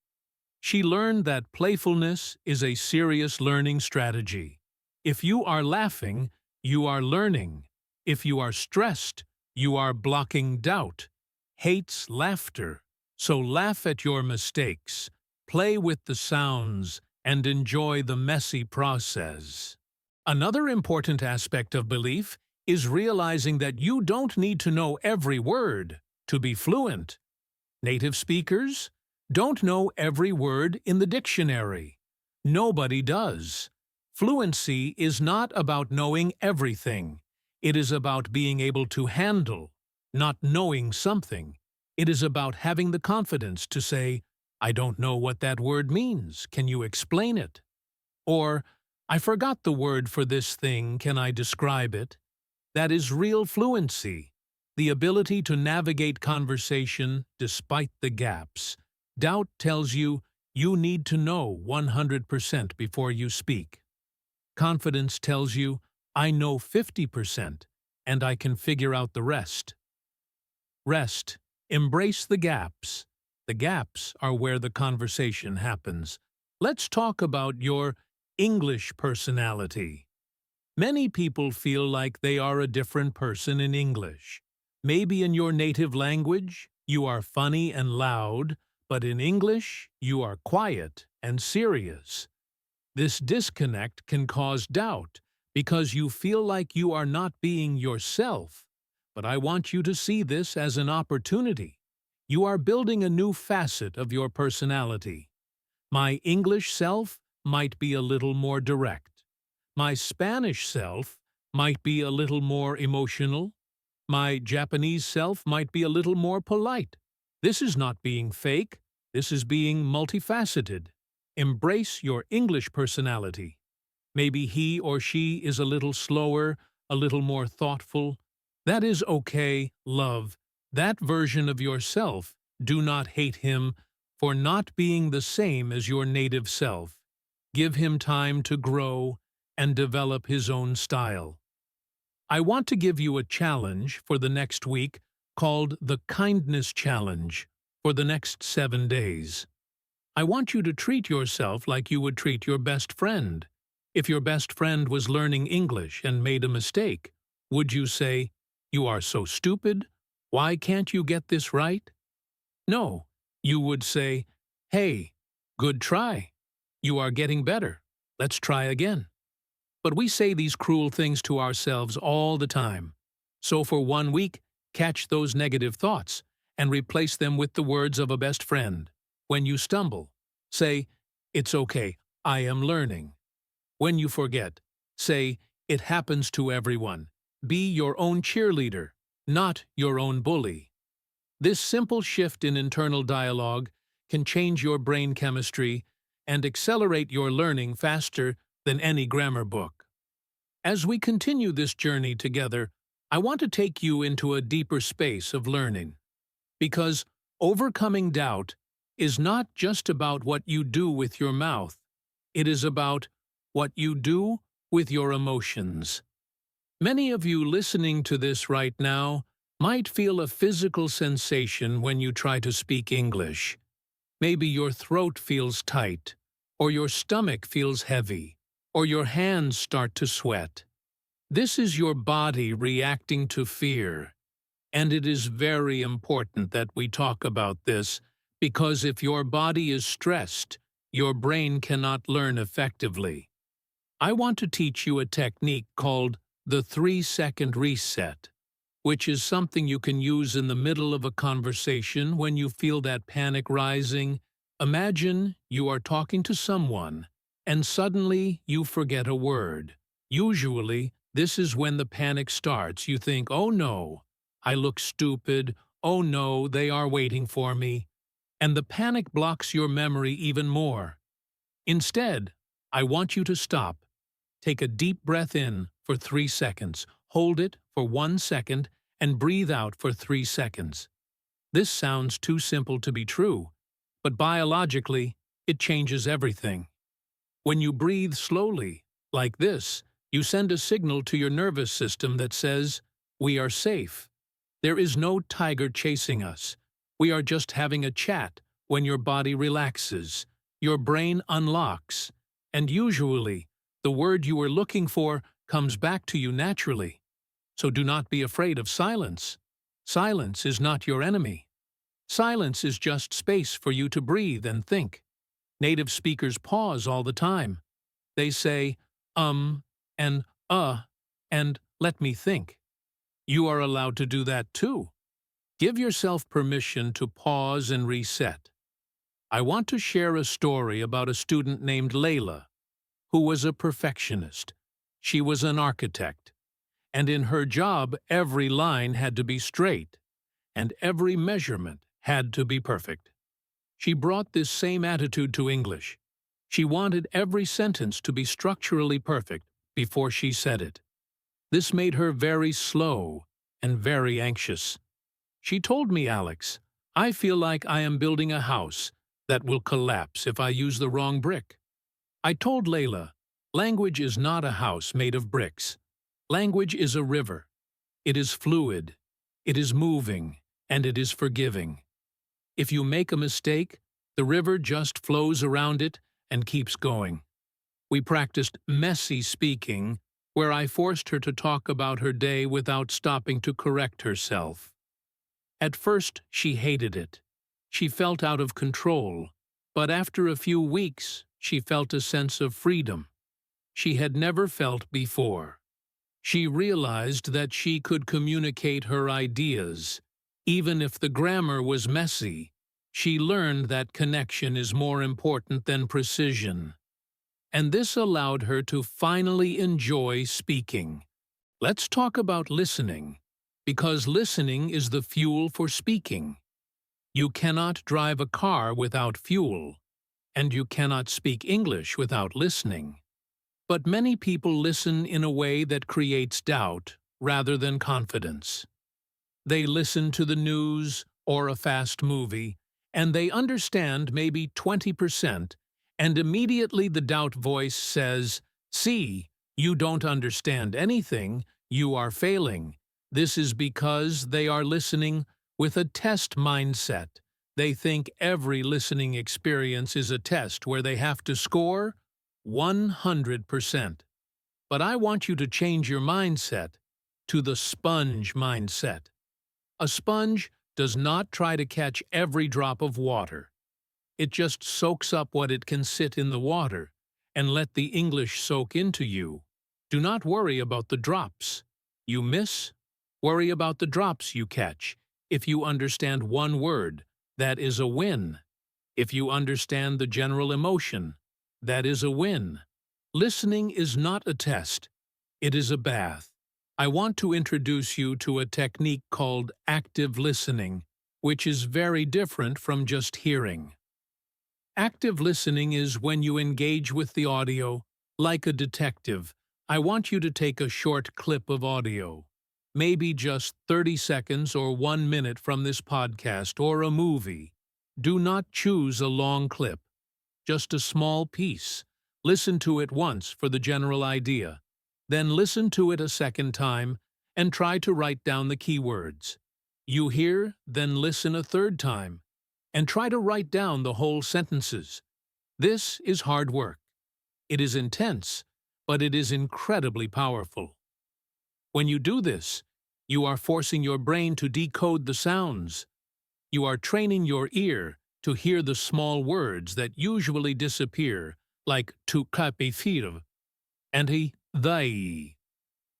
She learned that playfulness is a serious learning strategy. If you are laughing, you are learning. If you are stressed, you are blocking doubt. Hates laughter, so laugh at your mistakes. Play with the sounds. and enjoy the messy process. Another important aspect of belief is realizing that you don't need to know every word to be fluent. Native speakers don't know every word in the dictionary. Nobody does. Fluency is not about knowing everything. It is about being able to handle, not knowing something. It is about having the confidence to say, I don't know what that word means. Can you explain it? Or, I forgot the word for this thing. Can I describe it? That is real fluency, the ability to navigate conversation despite the gaps. Doubt tells you you need to know 100% before you speak. Confidence tells you, I know 50% and I can figure out the rest. Rest. Embrace the gaps. The gaps are where the conversation happens. Let's talk about your English personality. Many people feel like they are a different person in English. Maybe in your native language, you are funny and loud, but in English, you are quiet and serious. This disconnect can cause doubt because you feel like you are not being yourself. But I want you to see this as an opportunity. You are building a new facet of your personality. My English self might be a little more direct. My Spanish self might be a little more emotional. My Japanese self might be a little more polite. This is not being fake. This is being multifaceted. Embrace your English personality. Maybe he or she is a little slower, a little more thoughtful. That is okay, love. That version of yourself, do not hate him for not being the same as your native self. Give him time to grow and develop his own style. I want to give you a challenge for the next week called the Kindness Challenge for the next 7 days. I want you to treat yourself like you would treat your best friend. If your best friend was learning English and made a mistake, would you say, "You are so stupid. Why can't you get this right?" No, you would say, "Hey, good try. You are getting better. Let's try again." But we say these cruel things to ourselves all the time. So for 1 week, catch those negative thoughts and replace them with the words of a best friend. When you stumble, say, "It's okay, I am learning." When you forget, say, "It happens to everyone." Be your own cheerleader, not your own bully. This simple shift in internal dialogue can change your brain chemistry and accelerate your learning faster than any grammar book. As we continue this journey together, I want to take you into a deeper space of learning. Because overcoming doubt is not just about what you do with your mouth. It is about what you do with your emotions. Many of you listening to this right now might feel a physical sensation when you try to speak English. Maybe your throat feels tight, or your stomach feels heavy, or your hands start to sweat. This is your body reacting to fear. And it is very important that we talk about this, because if your body is stressed, your brain cannot learn effectively. I want to teach you a technique called the 3-second reset, which is something you can use in the middle of a conversation when you feel that panic rising. Imagine you are talking to someone, and suddenly you forget a word. Usually, this is when the panic starts. You think, "Oh no, I look stupid. Oh no, they are waiting for me." And the panic blocks your memory even more. Instead, I want you to stop. Take a deep breath in for 3 seconds, hold it for 1 second, and breathe out for 3 seconds. This sounds too simple to be true, but biologically, it changes everything. When you breathe slowly, like this, you send a signal to your nervous system that says, "We are safe. There is no tiger chasing us. We are just having a chat." When your body relaxes, your brain unlocks, and usually, the word you were looking for comes back to you naturally. So do not be afraid of silence. Silence is not your enemy. Silence is just space for you to breathe and think. Native speakers pause all the time. They say, and and let me think. You are allowed to do that too. Give yourself permission to pause and reset. I want to share a story about a student named Layla, who was a perfectionist. She was an architect, and in her job every line had to be straight, and every measurement had to be perfect. She brought this same attitude to English. She wanted every sentence to be structurally perfect before she said it. This made her very slow and very anxious. She told me, Alex, I feel like I am building a house that will collapse if I use the wrong brick. I told Layla, language is not a house made of bricks. Language is a river. It is fluid, it is moving, and it is forgiving. If you make a mistake, the river just flows around it and keeps going. We practiced messy speaking, where I forced her to talk about her day without stopping to correct herself. At first, she hated it. She felt out of control, but after a few weeks, she felt a sense of freedom she had never felt before. She realized that she could communicate her ideas. Even if the grammar was messy, she learned that connection is more important than precision. And this allowed her to finally enjoy speaking. Let's talk about listening, because listening is the fuel for speaking. You cannot drive a car without fuel, and you cannot speak English without listening. But many people listen in a way that creates doubt rather than confidence. They listen to the news or a fast movie, and they understand maybe 20%, and immediately the doubt voice says, "See, you don't understand anything, you are failing." This is because they are listening with a test mindset. They think every listening experience is a test where they have to score 100%. But I want you to change your mindset to the sponge mindset. A sponge does not try to catch every drop of water. It just soaks up what it can sit in the water and let the English soak into you. Do not worry about the drops you miss. Worry about the drops you catch. If you understand one word, that is a win. If you understand the general emotion, that is a win. Listening is not a test. It is a bath. I want to introduce you to a technique called active listening, which is very different from just hearing. Active listening is when you engage with the audio, like a detective. I want you to take a short clip of audio, maybe just 30 seconds or 1 minute from this podcast or a movie. Do not choose a long clip, just a small piece. Listen to it once for the general idea. Then listen to it a second time and try to write down the keywords. You hear, then listen a third time and try to write down the whole sentences. This is hard work. It is intense, but it is incredibly powerful. When you do this, you are forcing your brain to decode the sounds. You are training your ear to hear the small words that usually disappear, like tu capifir and he, thy.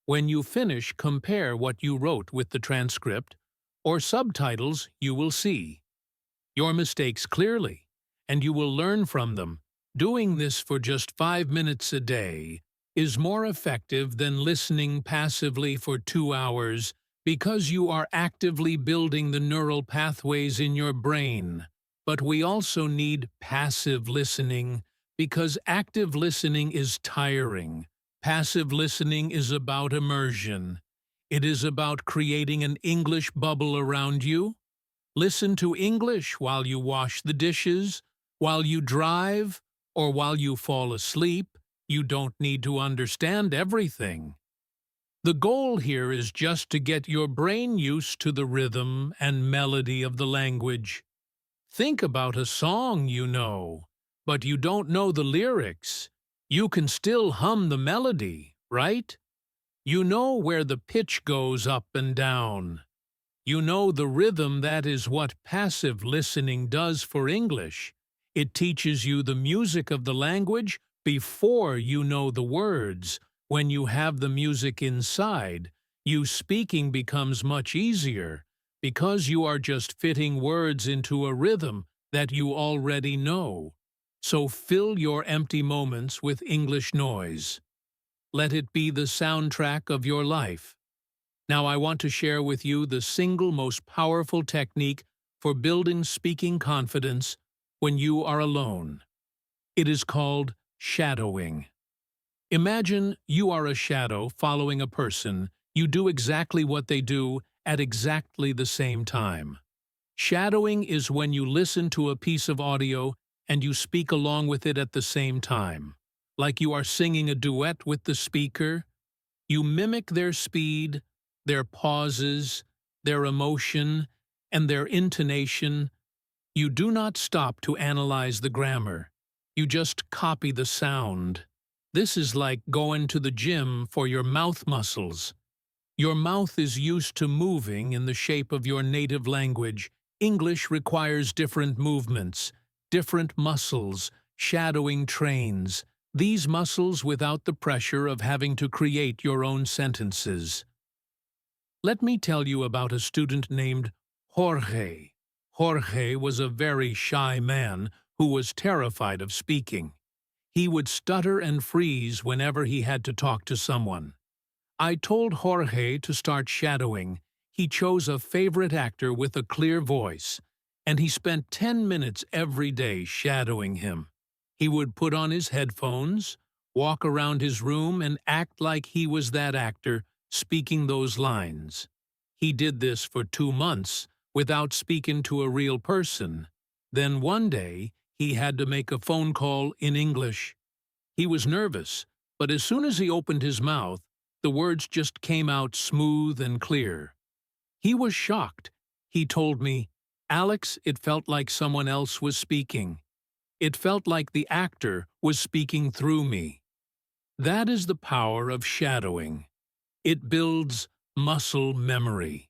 When you finish, compare what you wrote with the transcript or subtitles you will see your mistakes clearly, and you will learn from them. Doing this for just 5 minutes a day is more effective than listening passively for 2 hours because you are actively building the neural pathways in your brain. But we also need passive listening because active listening is tiring. Passive listening is about immersion. It is about creating an English bubble around you. Listen to English while you wash the dishes, while you drive, or while you fall asleep. You don't need to understand everything. The goal here is just to get your brain used to the rhythm and melody of the language. Think about a song you know, but you don't know the lyrics. You can still hum the melody, right? You know where the pitch goes up and down. You know the rhythm. That is what passive listening does for English. It teaches you the music of the language before you know the words. When you have the music inside, you speaking becomes much easier because you are just fitting words into a rhythm that you already know. So fill your empty moments with English noise. Let it be the soundtrack of your life. Now I want to share with you the single most powerful technique for building speaking confidence when you are alone. It is called shadowing. Imagine you are a shadow following a person. You do exactly what they do at exactly the same time. Shadowing is when you listen to a piece of audio and you speak along with it at the same time. Like you are singing a duet with the speaker, you mimic their speed, their pauses, their emotion, and their intonation. You do not stop to analyze the grammar. You just copy the sound. This is like going to the gym for your mouth muscles. Your mouth is used to moving in the shape of your native language. English requires different movements, different muscles, shadowing trains. These muscles without the pressure of having to create your own sentences. Let me tell you about a student named Jorge. Jorge was a very shy man who was terrified of speaking. He would stutter and freeze whenever he had to talk to someone. I told Jorge to start shadowing. He chose a favorite actor with a clear voice, and he spent 10 minutes every day shadowing him. He would put on his headphones, walk around his room, and act like he was that actor speaking those lines. He did this for 2 months without speaking to a real person. Then one day, he had to make a phone call in English. He was nervous, but as soon as he opened his mouth, the words just came out smooth and clear. He was shocked. He told me, "Alex, it felt like someone else was speaking. It felt like the actor was speaking through me." That is the power of shadowing. It builds muscle memory.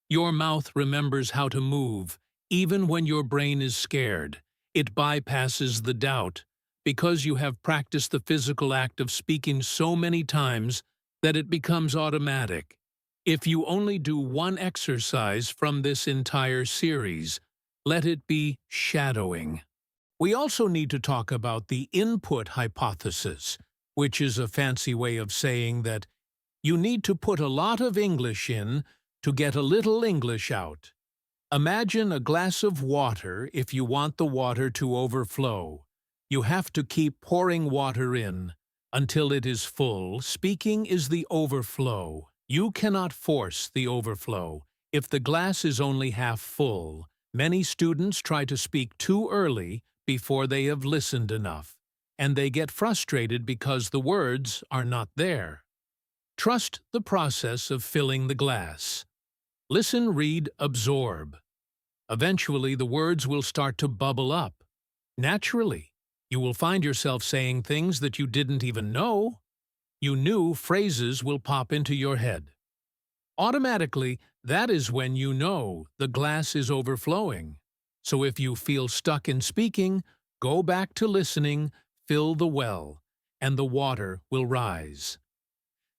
Your mouth remembers how to move, even when your brain is scared. It bypasses the doubt, because you have practiced the physical act of speaking so many times that it becomes automatic. If you only do one exercise from this entire series, let it be shadowing. We also need to talk about the input hypothesis, which is a fancy way of saying that you need to put a lot of English in to get a little English out. Imagine a glass of water. If you want the water to overflow, you have to keep pouring water in until it is full. Speaking is the overflow. You cannot force the overflow. If the glass is only half full, many students try to speak too early before they have listened enough, and they get frustrated because the words are not there. Trust the process of filling the glass. Listen, read, absorb. Eventually, the words will start to bubble up. Naturally, you will find yourself saying things that you didn't even know. You knew phrases will pop into your head. Automatically, that is when you know the glass is overflowing. So if you feel stuck in speaking, go back to listening, fill the well, and the water will rise.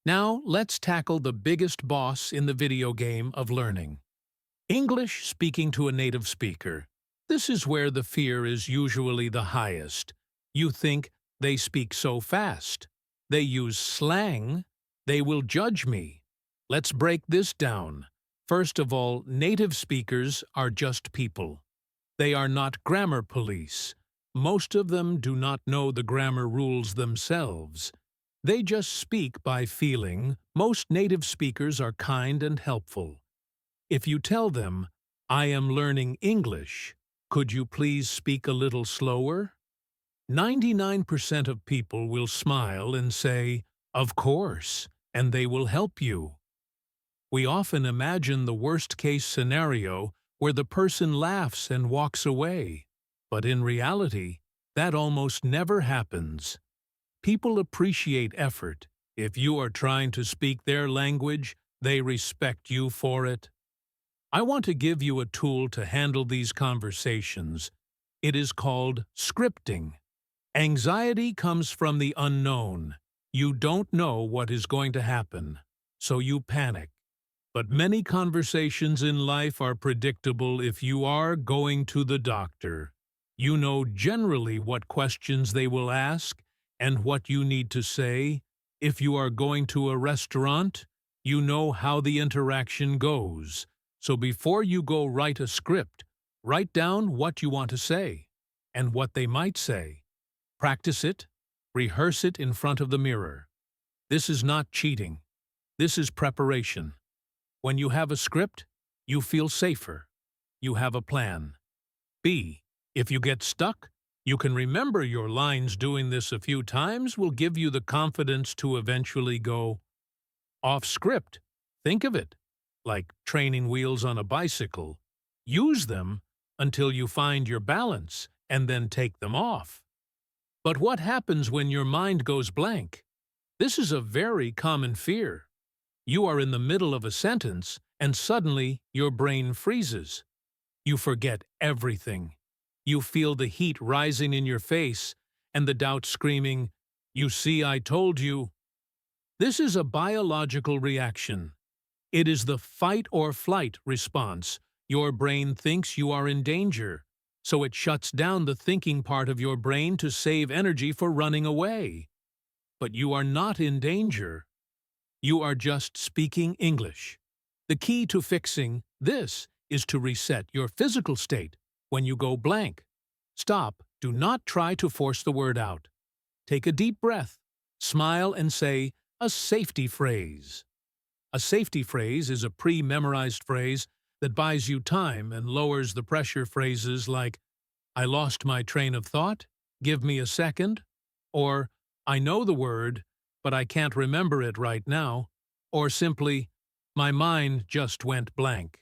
Now, let's tackle the biggest boss in the video game of learning. English speaking to a native speaker. This is where the fear is usually the highest. You think, they speak so fast. They use slang. They will judge me. Let's break this down. First of all, native speakers are just people. They are not grammar police. Most of them do not know the grammar rules themselves. They just speak by feeling. Most native speakers are kind and helpful. If you tell them, "I am learning English, could you please speak a little slower?" 99% of people will smile and say, "Of course," and they will help you. We often imagine the worst-case scenario where the person laughs and walks away, but in reality, that almost never happens. People appreciate effort. If you are trying to speak their language, they respect you for it. I want to give you a tool to handle these conversations. It is called scripting. Anxiety comes from the unknown. You don't know what is going to happen, so you panic. But many conversations in life are predictable if you are going to the doctor. You know generally what questions they will ask and what you need to say. If you are going to a restaurant, you know how the interaction goes. So before you go write a script, write down what you want to say and what they might say. Practice it, rehearse it in front of the mirror. This is not cheating. This is preparation. When you have a script, you feel safer. You have a plan. B. If you get stuck, you can remember your lines. Doing this a few times will give you the confidence to eventually go off script. Think of it like training wheels on a bicycle. Use them until you find your balance and then take them off. But what happens when your mind goes blank? This is a very common fear. You are in the middle of a sentence and suddenly your brain freezes. You forget everything. You feel the heat rising in your face and the doubt screaming, "You see, I told you." This is a biological reaction. It is the fight or flight response. Your brain thinks you are in danger, so it shuts down the thinking part of your brain to save energy for running away. But you are not in danger. You are just speaking English. The key to fixing this is to reset your physical state when you go blank. Stop. Do not try to force the word out. Take a deep breath. Smile and say a safety phrase. A safety phrase is a pre-memorized phrase that buys you time and lowers the pressure. Phrases like, "I lost my train of thought, give me a second," or "I know the word, but I can't remember it right now," or simply, "My mind just went blank."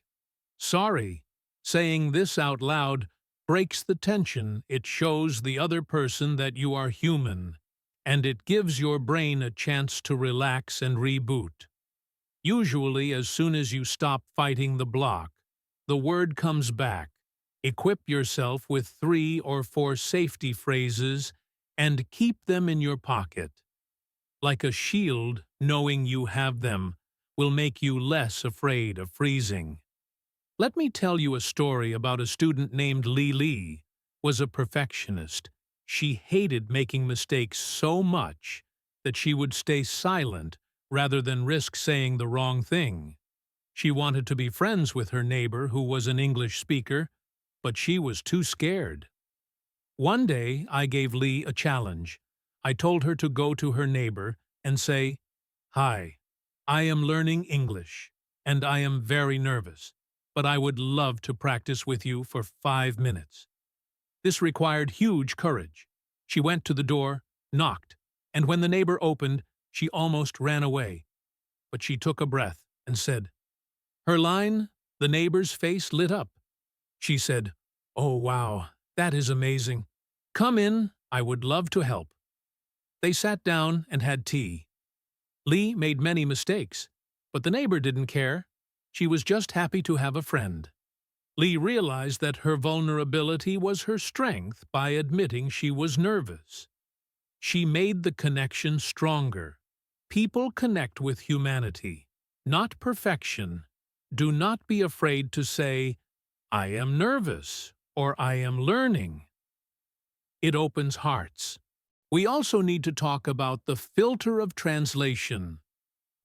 Sorry. Saying this out loud breaks the tension. It shows the other person that you are human, and it gives your brain a chance to relax and reboot. Usually, as soon as you stop fighting the block, the word comes back. Equip yourself with 3 or 4 safety phrases and keep them in your pocket. Like a shield, knowing you have them will make you less afraid of freezing. Let me tell you a story about a student named Lee was a perfectionist. She hated making mistakes so much that she would stay silent rather than risk saying the wrong thing. She wanted to be friends with her neighbor who was an English speaker, but she was too scared. One day, I gave Lee a challenge. I told her to go to her neighbor and say, "Hi, I am learning English, and I am very nervous, but I would love to practice with you for 5 minutes." This required huge courage. She went to the door, knocked, and when the neighbor opened, she almost ran away. But she took a breath and said, her line, the neighbor's face lit up. She said, "Oh, wow, that is amazing. Come in, I would love to help." They sat down and had tea. Lee made many mistakes, but the neighbor didn't care. She was just happy to have a friend. Lee realized that her vulnerability was her strength by admitting she was nervous. She made the connection stronger. People connect with humanity, not perfection. Do not be afraid to say, "I am nervous," or "I am learning." It opens hearts. We also need to talk about the filter of translation.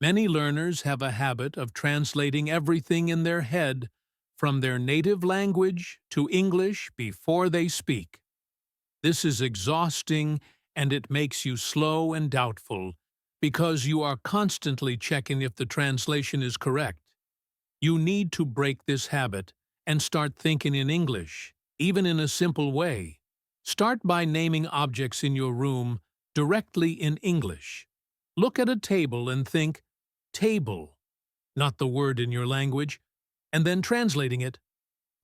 Many learners have a habit of translating everything in their head from their native language to English before they speak. This is exhausting and it makes you slow and doubtful because you are constantly checking if the translation is correct. You need to break this habit and start thinking in English, even in a simple way. Start by naming objects in your room directly in English. Look at a table and think, "table," not the word in your language, and then translating it.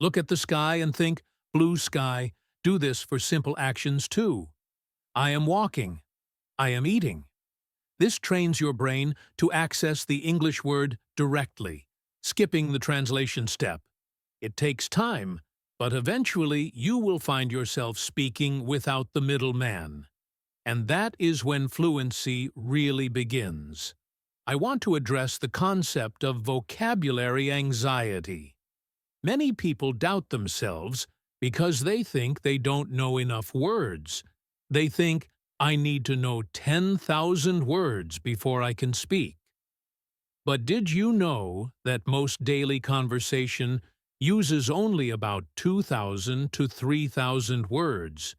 Look at the sky and think, "blue sky." Do this for simple actions too. I am walking. I am eating. This trains your brain to access the English word directly, skipping the translation step. It takes time, But eventually you will find yourself speaking without the middleman. And that is when fluency really begins. I want to address the concept of vocabulary anxiety. Many people doubt themselves because they think they don't know enough words. They think, I need to know 10,000 words before I can speak. But did you know that most daily conversation uses only about 2,000 to 3,000 words?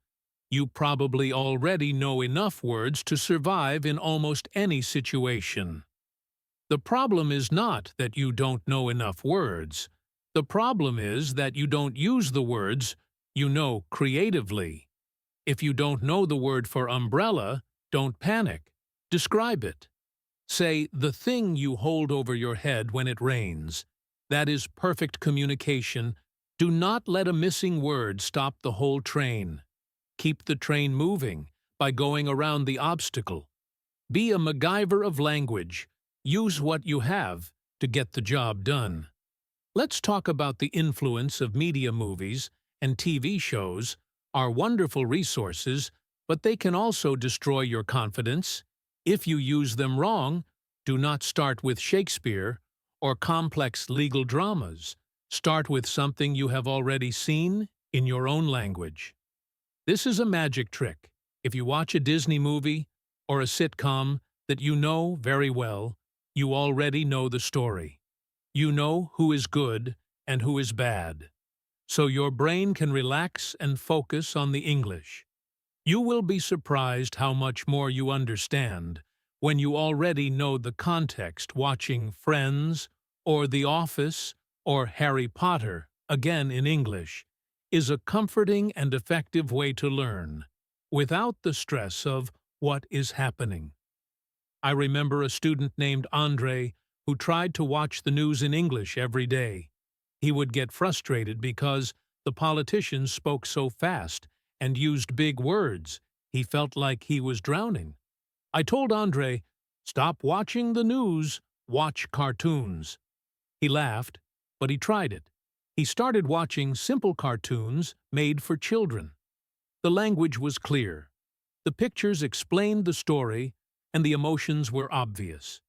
You probably already know enough words to survive in almost any situation. The problem is not that you don't know enough words. The problem is that you don't use the words you know creatively. If you don't know the word for umbrella, don't panic. Describe it. Say, the thing you hold over your head when it rains. That is perfect communication. Do not let a missing word stop the whole train. Keep the train moving by going around the obstacle. Be a MacGyver of language. Use what you have to get the job done. Let's talk about the influence of media movies and TV shows are wonderful resources, but they can also destroy your confidence. If you use them wrong, do not start with Shakespeare or complex legal dramas. Start with something you have already seen in your own language. This is a magic trick. If you watch a Disney movie or a sitcom that you know very well, you already know the story. You know who is good and who is bad. So your brain can relax and focus on the English. You will be surprised how much more you understand when you already know the context. Watching Friends or The Office or Harry Potter, again in English, is a comforting and effective way to learn, without the stress of what is happening. I remember a student named Andre who tried to watch the news in English every day. He would get frustrated because the politicians spoke so fast and used big words. He felt like he was drowning. I told Andre, "Stop watching the news, watch cartoons." He laughed, but he tried it. He started watching simple cartoons made for children. The language was clear. The pictures explained the story, and the emotions were obvious.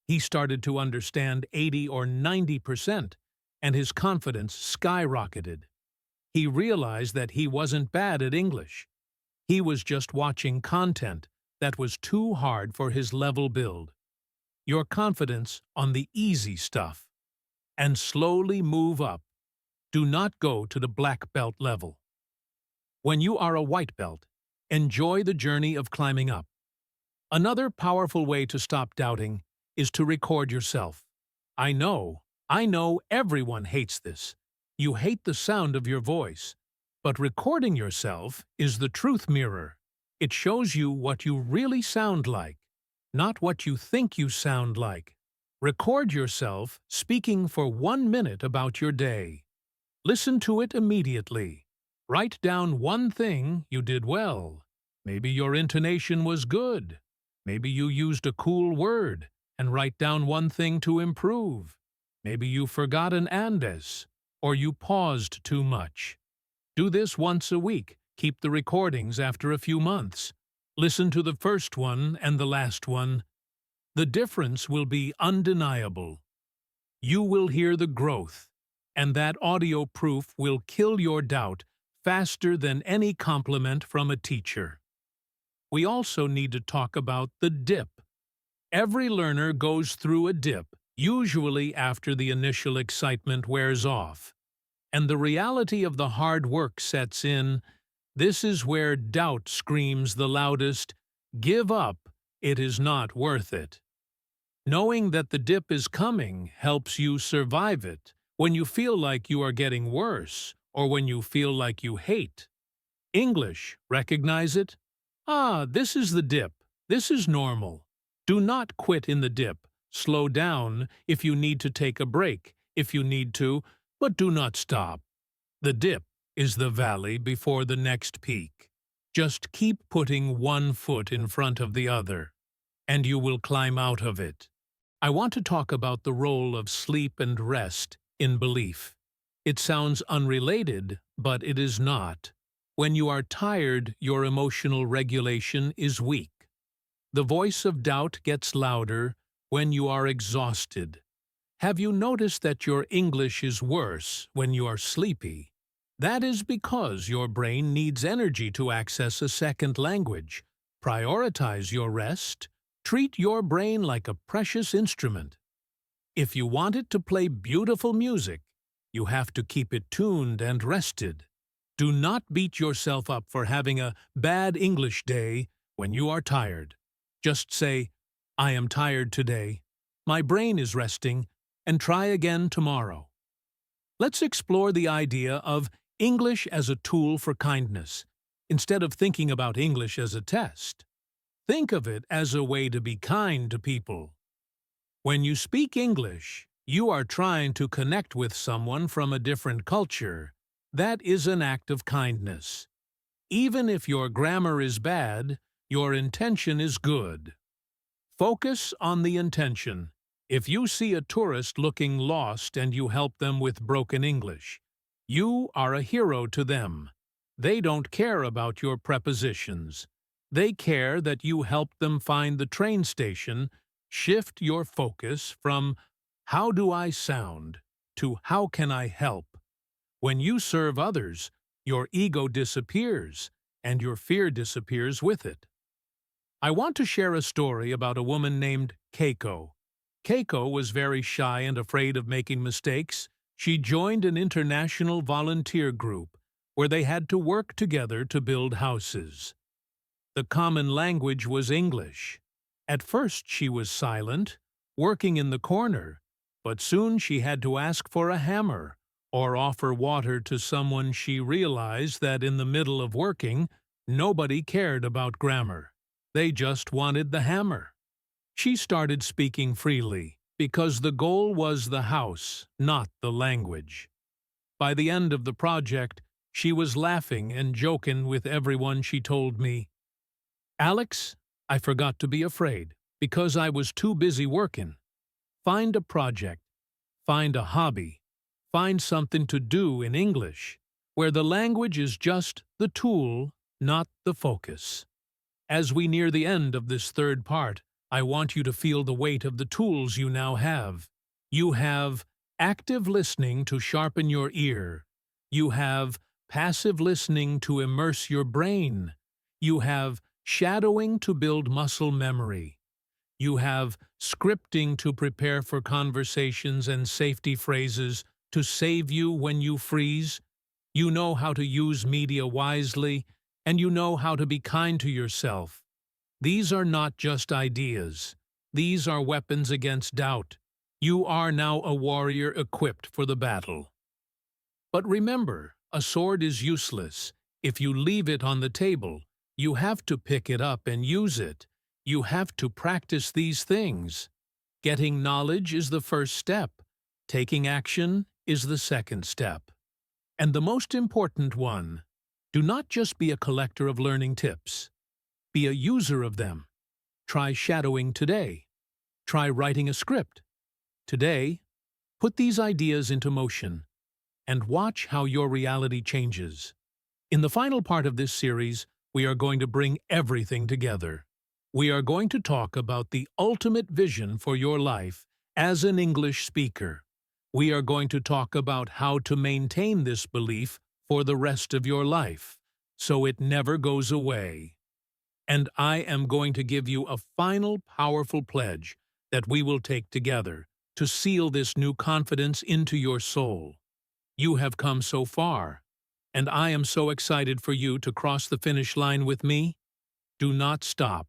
He started to understand 80 or 90%, and his confidence skyrocketed. He realized that he wasn't bad at English. He was just watching content that was too hard for his level build. Your confidence on the easy stuff. And slowly move up. Do not go to the black belt level. When you are a white belt, enjoy the journey of climbing up. Another powerful way to stop doubting is to record yourself. I know everyone hates this. You hate the sound of your voice. But recording yourself is the truth mirror. It shows you what you really sound like, not what you think you sound like. Record yourself speaking for 1 minute about your day. Listen to it immediately. Write down one thing you did well. Maybe your intonation was good. Maybe you used a cool word, and write down one thing to improve. Maybe you forgot an andes, or you paused too much. Do this once a week. Keep the recordings after a few months. Listen to the first one and the last one. The difference will be undeniable. You will hear the growth, and that audio proof will kill your doubt faster than any compliment from a teacher. We also need to talk about the dip. Every learner goes through a dip, usually after the initial excitement wears off, and the reality of the hard work sets in. This is where doubt screams the loudest, "Give up, it is not worth it." Knowing that the dip is coming helps you survive it when you feel like you are getting worse or when you feel like you hate. English, recognize it? This is the dip. This is normal. Do not quit in the dip. Slow down if you need to take a break, if you need to, but do not stop. The dip is the valley before the next peak. Just keep putting one foot in front of the other, and you will climb out of it. I want to talk about the role of sleep and rest in belief. It sounds unrelated, but it is not. When you are tired, your emotional regulation is weak. The voice of doubt gets louder when you are exhausted. Have you noticed that your English is worse when you are sleepy? That is because your brain needs energy to access a second language. Prioritize your rest. Treat your brain like a precious instrument. If you want it to play beautiful music, you have to keep it tuned and rested. Do not beat yourself up for having a bad English day when you are tired. Just say, "I am tired today. My brain is resting," and try again tomorrow. Let's explore the idea of English as a tool for kindness, instead of thinking about English as a test. Think of it as a way to be kind to people. When you speak English, you are trying to connect with someone from a different culture. That is an act of kindness. Even if your grammar is bad, your intention is good. Focus on the intention. If you see a tourist looking lost and you help them with broken English, you are a hero to them. They don't care about your prepositions. They care that you helped them find the train station. Shift your focus from "how do I sound" to "how can I help?" When you serve others, your ego disappears, and your fear disappears with it. I want to share a story about a woman named Keiko. Keiko was very shy and afraid of making mistakes. She joined an international volunteer group where they had to work together to build houses. The common language was English. At first she was silent, working in the corner, but soon she had to ask for a hammer or offer water to someone. She realized that in the middle of working, nobody cared about grammar. They just wanted the hammer. She started speaking freely because the goal was the house, not the language. By the end of the project, she was laughing and joking with everyone. She told me, "Alex, I forgot to be afraid because I was too busy working." Find a project, find a hobby, find something to do in English, where the language is just the tool, not the focus. As we near the end of this third part, I want you to feel the weight of the tools you now have. You have active listening to sharpen your ear. You have passive listening to immerse your brain. You have shadowing to build muscle memory. You have scripting to prepare for conversations and safety phrases to save you when you freeze. You know how to use media wisely, and you know how to be kind to yourself. These are not just ideas. These are weapons against doubt. You are now a warrior equipped for the battle. But remember, a sword is useless if you leave it on the table. You have to pick it up and use it. You have to practice these things. Getting knowledge is the first step. Taking action is the second step. And the most important one, do not just be a collector of learning tips. Be a user of them. Try shadowing today. Try writing a script. Today, put these ideas into motion and watch how your reality changes. In the final part of this series, we are going to bring everything together. We are going to talk about the ultimate vision for your life as an English speaker. We are going to talk about how to maintain this belief for the rest of your life, so it never goes away. And I am going to give you a final powerful pledge that we will take together to seal this new confidence into your soul. You have come so far, and I am so excited for you to cross the finish line with me. Do not stop.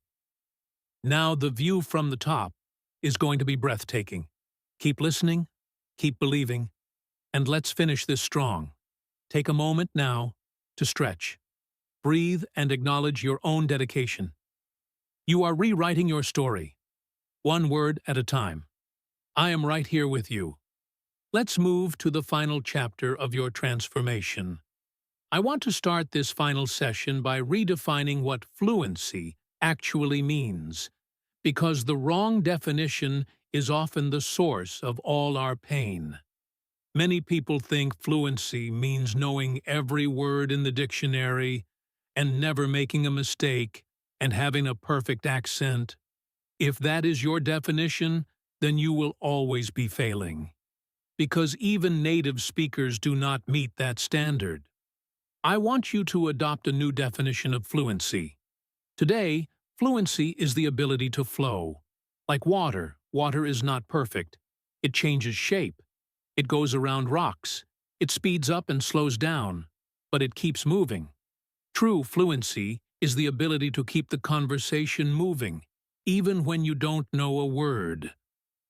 Now the view from the top is going to be breathtaking. Keep listening, keep believing, and let's finish this strong. Take a moment now to stretch. Breathe and acknowledge your own dedication. You are rewriting your story, one word at a time. I am right here with you. Let's move to the final chapter of your transformation. I want to start this final session by redefining what fluency actually means, because the wrong definition is often the source of all our pain. Many people think fluency means knowing every word in the dictionary and never making a mistake and having a perfect accent. If that is your definition, then you will always be failing, because even native speakers do not meet that standard. I want you to adopt a new definition of fluency. Today, fluency is the ability to flow. Like water, water is not perfect. It changes shape. It goes around rocks. It speeds up and slows down, but it keeps moving. True fluency is the ability to keep the conversation moving, even when you don't know a word.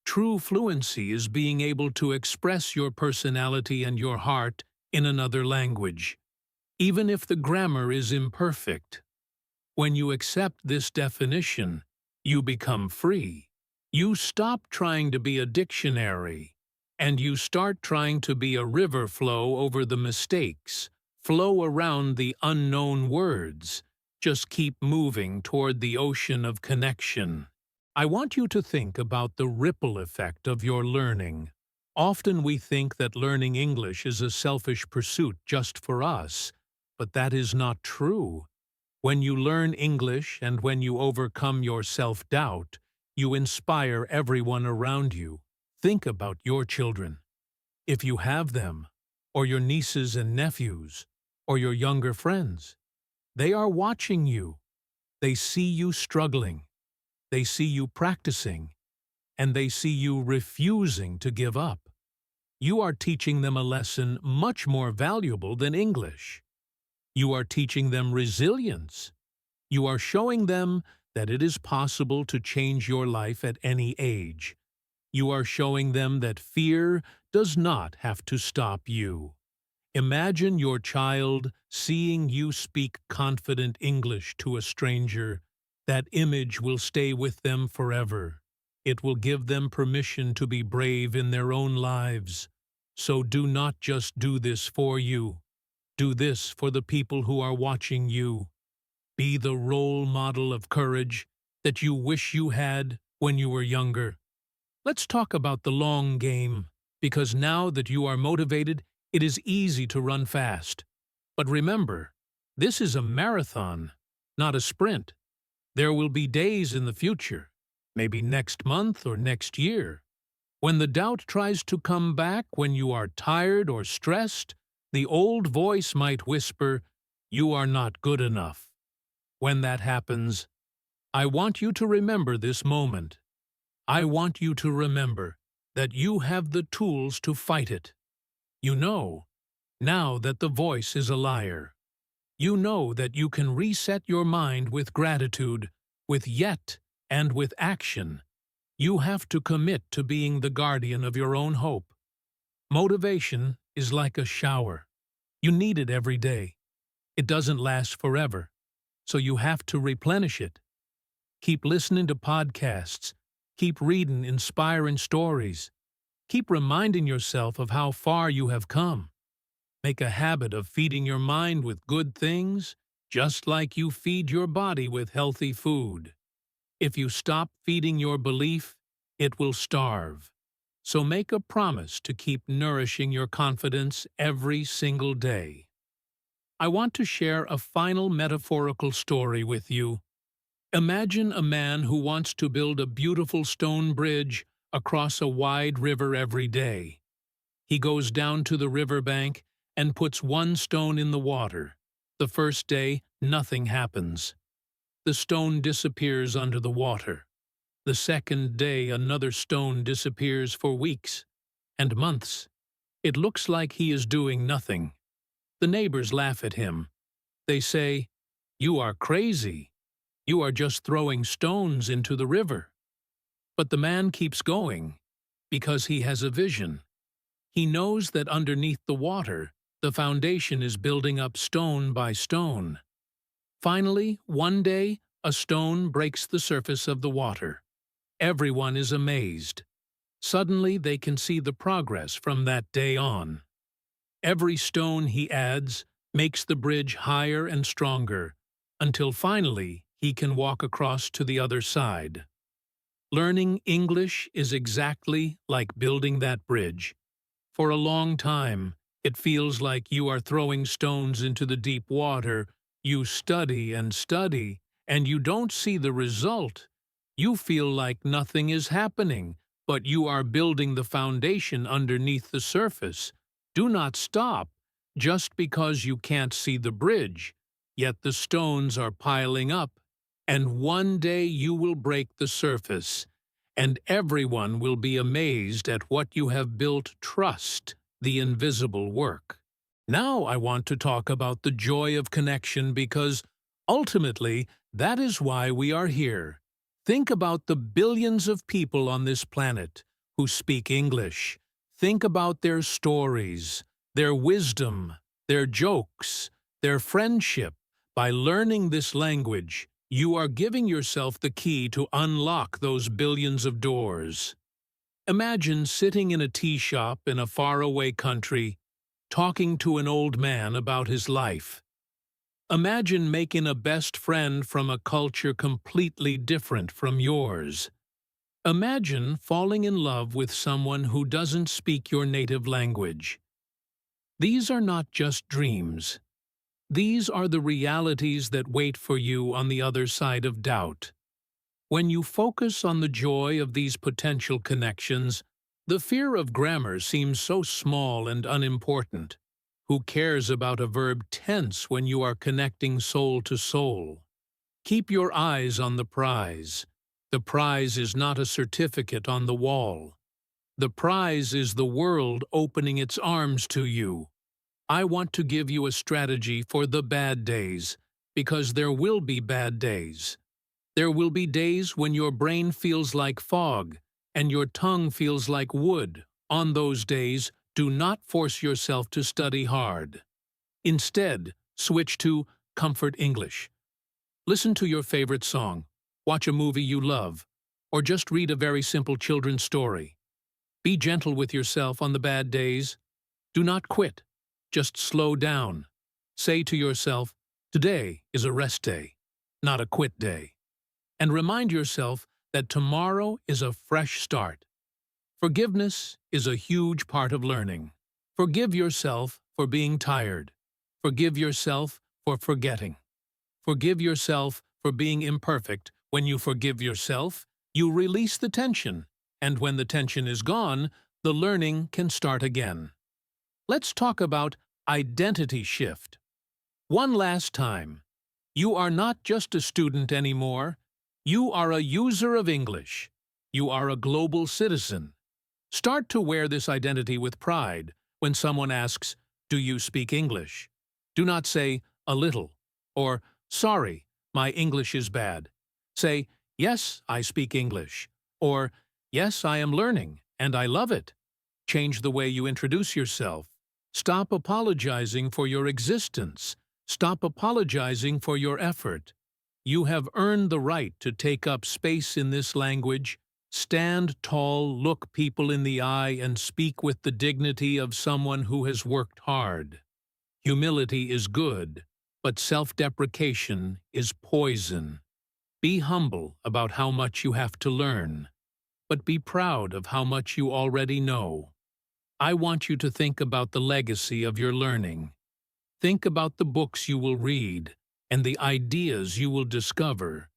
True fluency is being able to express your personality and your heart in another language, even if the grammar is imperfect. When you accept this definition, you become free. You stop trying to be a dictionary, and you start trying to be a river flow over the mistakes, flow around the unknown words. Just keep moving toward the ocean of connection. I want you to think about the ripple effect of your learning. Often we think that learning English is a selfish pursuit just for us, but that is not true. When you learn English and when you overcome your self-doubt, you inspire everyone around you. Think about your children, if you have them, or your nieces and nephews, or your younger friends. They are watching you. They see you struggling. They see you practicing, and they see you refusing to give up. You are teaching them a lesson much more valuable than English. You are teaching them resilience. You are showing them that it is possible to change your life at any age. You are showing them that fear does not have to stop you. Imagine your child seeing you speak confident English to a stranger. That image will stay with them forever. It will give them permission to be brave in their own lives. So do not just do this for you. Do this for the people who are watching you. Be the role model of courage that you wish you had when you were younger. Let's talk about the long game, because now that you are motivated, it is easy to run fast. But remember, this is a marathon, not a sprint. There will be days in the future, maybe next month or next year, when the doubt tries to come back, when you are tired or stressed, the old voice might whisper, "You are not good enough." When that happens, I want you to remember this moment. I want you to remember that you have the tools to fight it. You know, now that the voice is a liar. You know that you can reset your mind with gratitude, with yet, and with action. You have to commit to being the guardian of your own hope. Motivation is like a shower. You need it every day. It doesn't last forever, so you have to replenish it. Keep listening to podcasts. Keep reading inspiring stories. Keep reminding yourself of how far you have come. Make a habit of feeding your mind with good things, just like you feed your body with healthy food. If you stop feeding your belief, it will starve. So make a promise to keep nourishing your confidence every single day. I want to share a final metaphorical story with you. Imagine a man who wants to build a beautiful stone bridge across a wide river every day. He goes down to the riverbank and puts one stone in the water. The first day, nothing happens. The stone disappears under the water. The second day, another stone disappears for weeks and months. It looks like he is doing nothing. The neighbors laugh at him. They say, "You are crazy. You are just throwing stones into the river." But the man keeps going because he has a vision. He knows that underneath the water, the foundation is building up stone by stone. Finally, one day, a stone breaks the surface of the water. Everyone is amazed. Suddenly, they can see the progress from that day on. Every stone he adds makes the bridge higher and stronger, until finally he can walk across to the other side. Learning English is exactly like building that bridge. For a long time, it feels like you are throwing stones into the deep water. You study and study, and you don't see the result. You feel like nothing is happening, but you are building the foundation underneath the surface. Do not stop just because you can't see the bridge. Yet the stones are piling up, and one day you will break the surface, and everyone will be amazed at what you have built. Trust the invisible work. Now I want to talk about the joy of connection because ultimately that is why we are here. Think about the billions of people on this planet who speak English. Think about their stories, their wisdom, their jokes, their friendship. By learning this language, you are giving yourself the key to unlock those billions of doors. Imagine sitting in a tea shop in a faraway country, talking to an old man about his life. Imagine making a best friend from a culture completely different from yours. Imagine falling in love with someone who doesn't speak your native language. These are not just dreams. These are the realities that wait for you on the other side of doubt. When you focus on the joy of these potential connections, the fear of grammar seems so small and unimportant. Who cares about a verb tense when you are connecting soul to soul? Keep your eyes on the prize. The prize is not a certificate on the wall. The prize is the world opening its arms to you. I want to give you a strategy for the bad days, because there will be bad days. There will be days when your brain feels like fog and your tongue feels like wood. On those days, do not force yourself to study hard. Instead, switch to comfort English. Listen to your favorite song, watch a movie you love, or just read a very simple children's story. Be gentle with yourself on the bad days. Do not quit. Just slow down. Say to yourself, today is a rest day, not a quit day. And remind yourself that tomorrow is a fresh start. Forgiveness is a huge part of learning. Forgive yourself for being tired. Forgive yourself for forgetting. Forgive yourself for being imperfect. When you forgive yourself, you release the tension, and when the tension is gone, the learning can start again. Let's talk about identity shift. One last time. You are not just a student anymore. You are a user of English. You are a global citizen. Start to wear this identity with pride when someone asks, "Do you speak English?" Do not say, "A little," or "Sorry, my English is bad." Say, "Yes, I speak English," or "Yes, I am learning, and I love it." Change the way you introduce yourself. Stop apologizing for your existence. Stop apologizing for your effort. You have earned the right to take up space in this language. Stand tall, look people in the eye, and speak with the dignity of someone who has worked hard. Humility is good, but self-deprecation is poison. Be humble about how much you have to learn, but be proud of how much you already know. I want you to think about the legacy of your learning. Think about the books you will read and the ideas you will discover.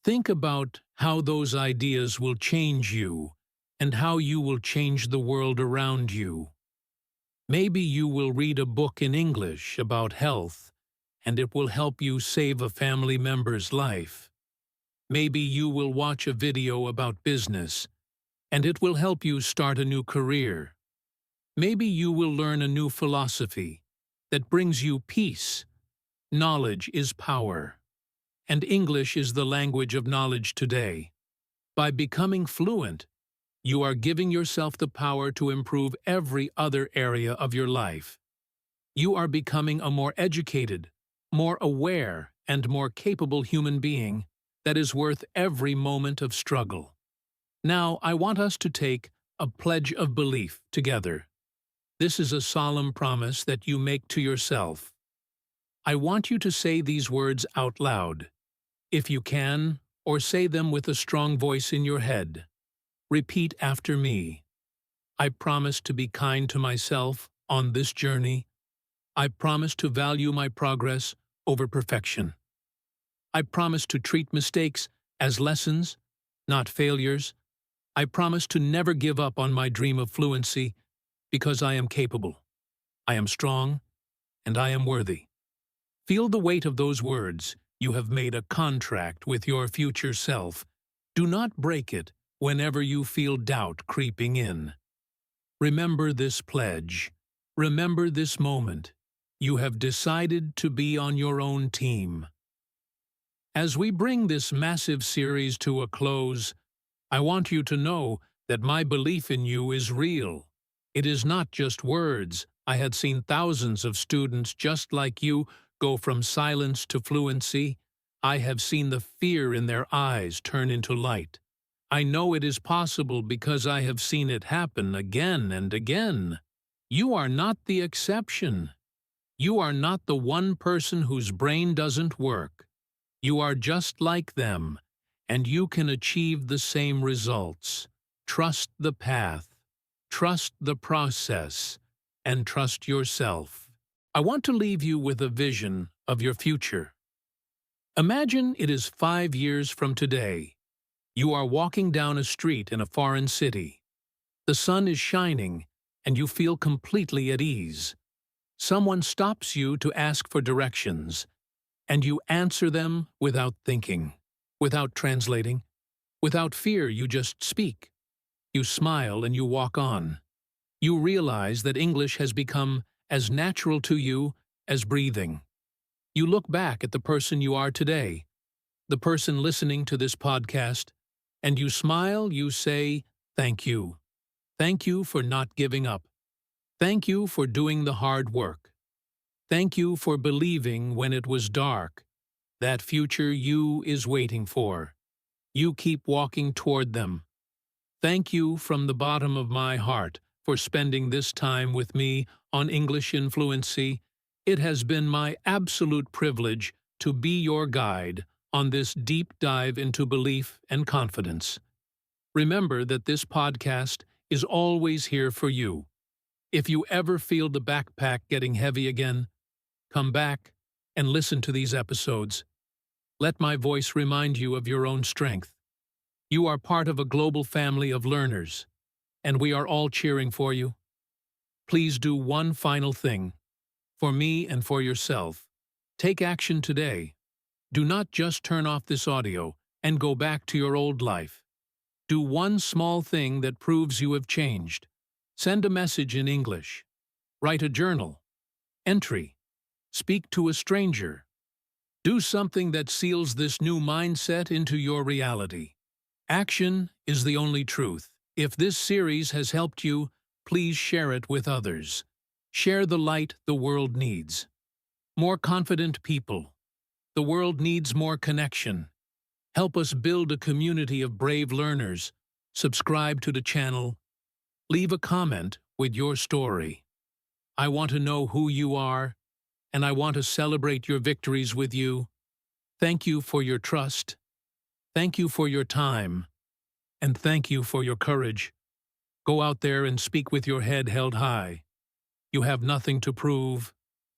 Think about how those ideas will change you and how you will change the world around you. Maybe you will read a book in English about health, and it will help you save a family member's life. Maybe you will watch a video about business, and it will help you start a new career. Maybe you will learn a new philosophy that brings you peace. Knowledge is power, and English is the language of knowledge today. By becoming fluent, you are giving yourself the power to improve every other area of your life. You are becoming a more educated, more aware, and more capable human being that is worth every moment of struggle. Now, I want us to take a pledge of belief together. This is a solemn promise that you make to yourself. I want you to say these words out loud, if you can, or say them with a strong voice in your head. Repeat after me. I promise to be kind to myself on this journey. I promise to value my progress over perfection. I promise to treat mistakes as lessons, not failures. I promise to never give up on my dream of fluency because I am capable, I am strong, and I am worthy. Feel the weight of those words. You have made a contract with your future self. Do not break it whenever you feel doubt creeping in. Remember this pledge. Remember this moment. You have decided to be on your own team. As we bring this massive series to a close, I want you to know that my belief in you is real. It is not just words. I had seen thousands of students just like you go from silence to fluency. I have seen the fear in their eyes turn into light. I know it is possible because I have seen it happen again and again. You are not the exception. You are not the one person whose brain doesn't work. You are just like them, and you can achieve the same results. Trust the path, trust the process, and trust yourself. I want to leave you with a vision of your future. Imagine it is 5 years from today. You are walking down a street in a foreign city. The sun is shining, and you feel completely at ease. Someone stops you to ask for directions, and you answer them without thinking, without translating, without fear. You just speak. You smile and you walk on. You realize that English has become as natural to you as breathing. You look back at the person you are today, the person listening to this podcast, and you smile. You say, "Thank you. Thank you for not giving up. Thank you for doing the hard work. Thank you for believing when it was dark. That future you is waiting for. You keep walking toward them. Thank you from the bottom of my heart for spending this time with me on English in Fluency. It has been my absolute privilege to be your guide on this deep dive into belief and confidence. Remember that this podcast is always here for you. If you ever feel the backpack getting heavy again, come back and listen to these episodes. Let my voice remind you of your own strength. You are part of a global family of learners, and we are all cheering for you. Please do one final thing. For me and for yourself, take action today. Do not just turn off this audio and go back to your old life. Do one small thing that proves you have changed. Send a message in English. Write a journal. Entry. Speak to a stranger. Do something that seals this new mindset into your reality. Action is the only truth. If this series has helped you, please share it with others. Share the light the world needs. More confident people. The world needs more connection. Help us build a community of brave learners. Subscribe to the channel. Leave a comment with your story. I want to know who you are, and I want to celebrate your victories with you. Thank you for your trust. Thank you for your time. And thank you for your courage. Go out there and speak with your head held high. You have nothing to prove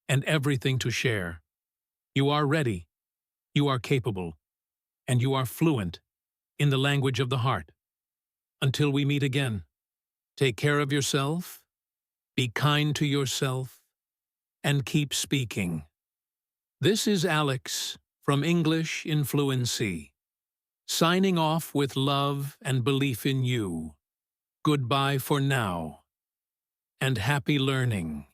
and everything to share. You are ready. You are capable. And you are fluent in the language of the heart. Until we meet again, take care of yourself, be kind to yourself, and keep speaking. This is Alex from English in Fluency, signing off with love and belief in you. Goodbye for now, and happy learning.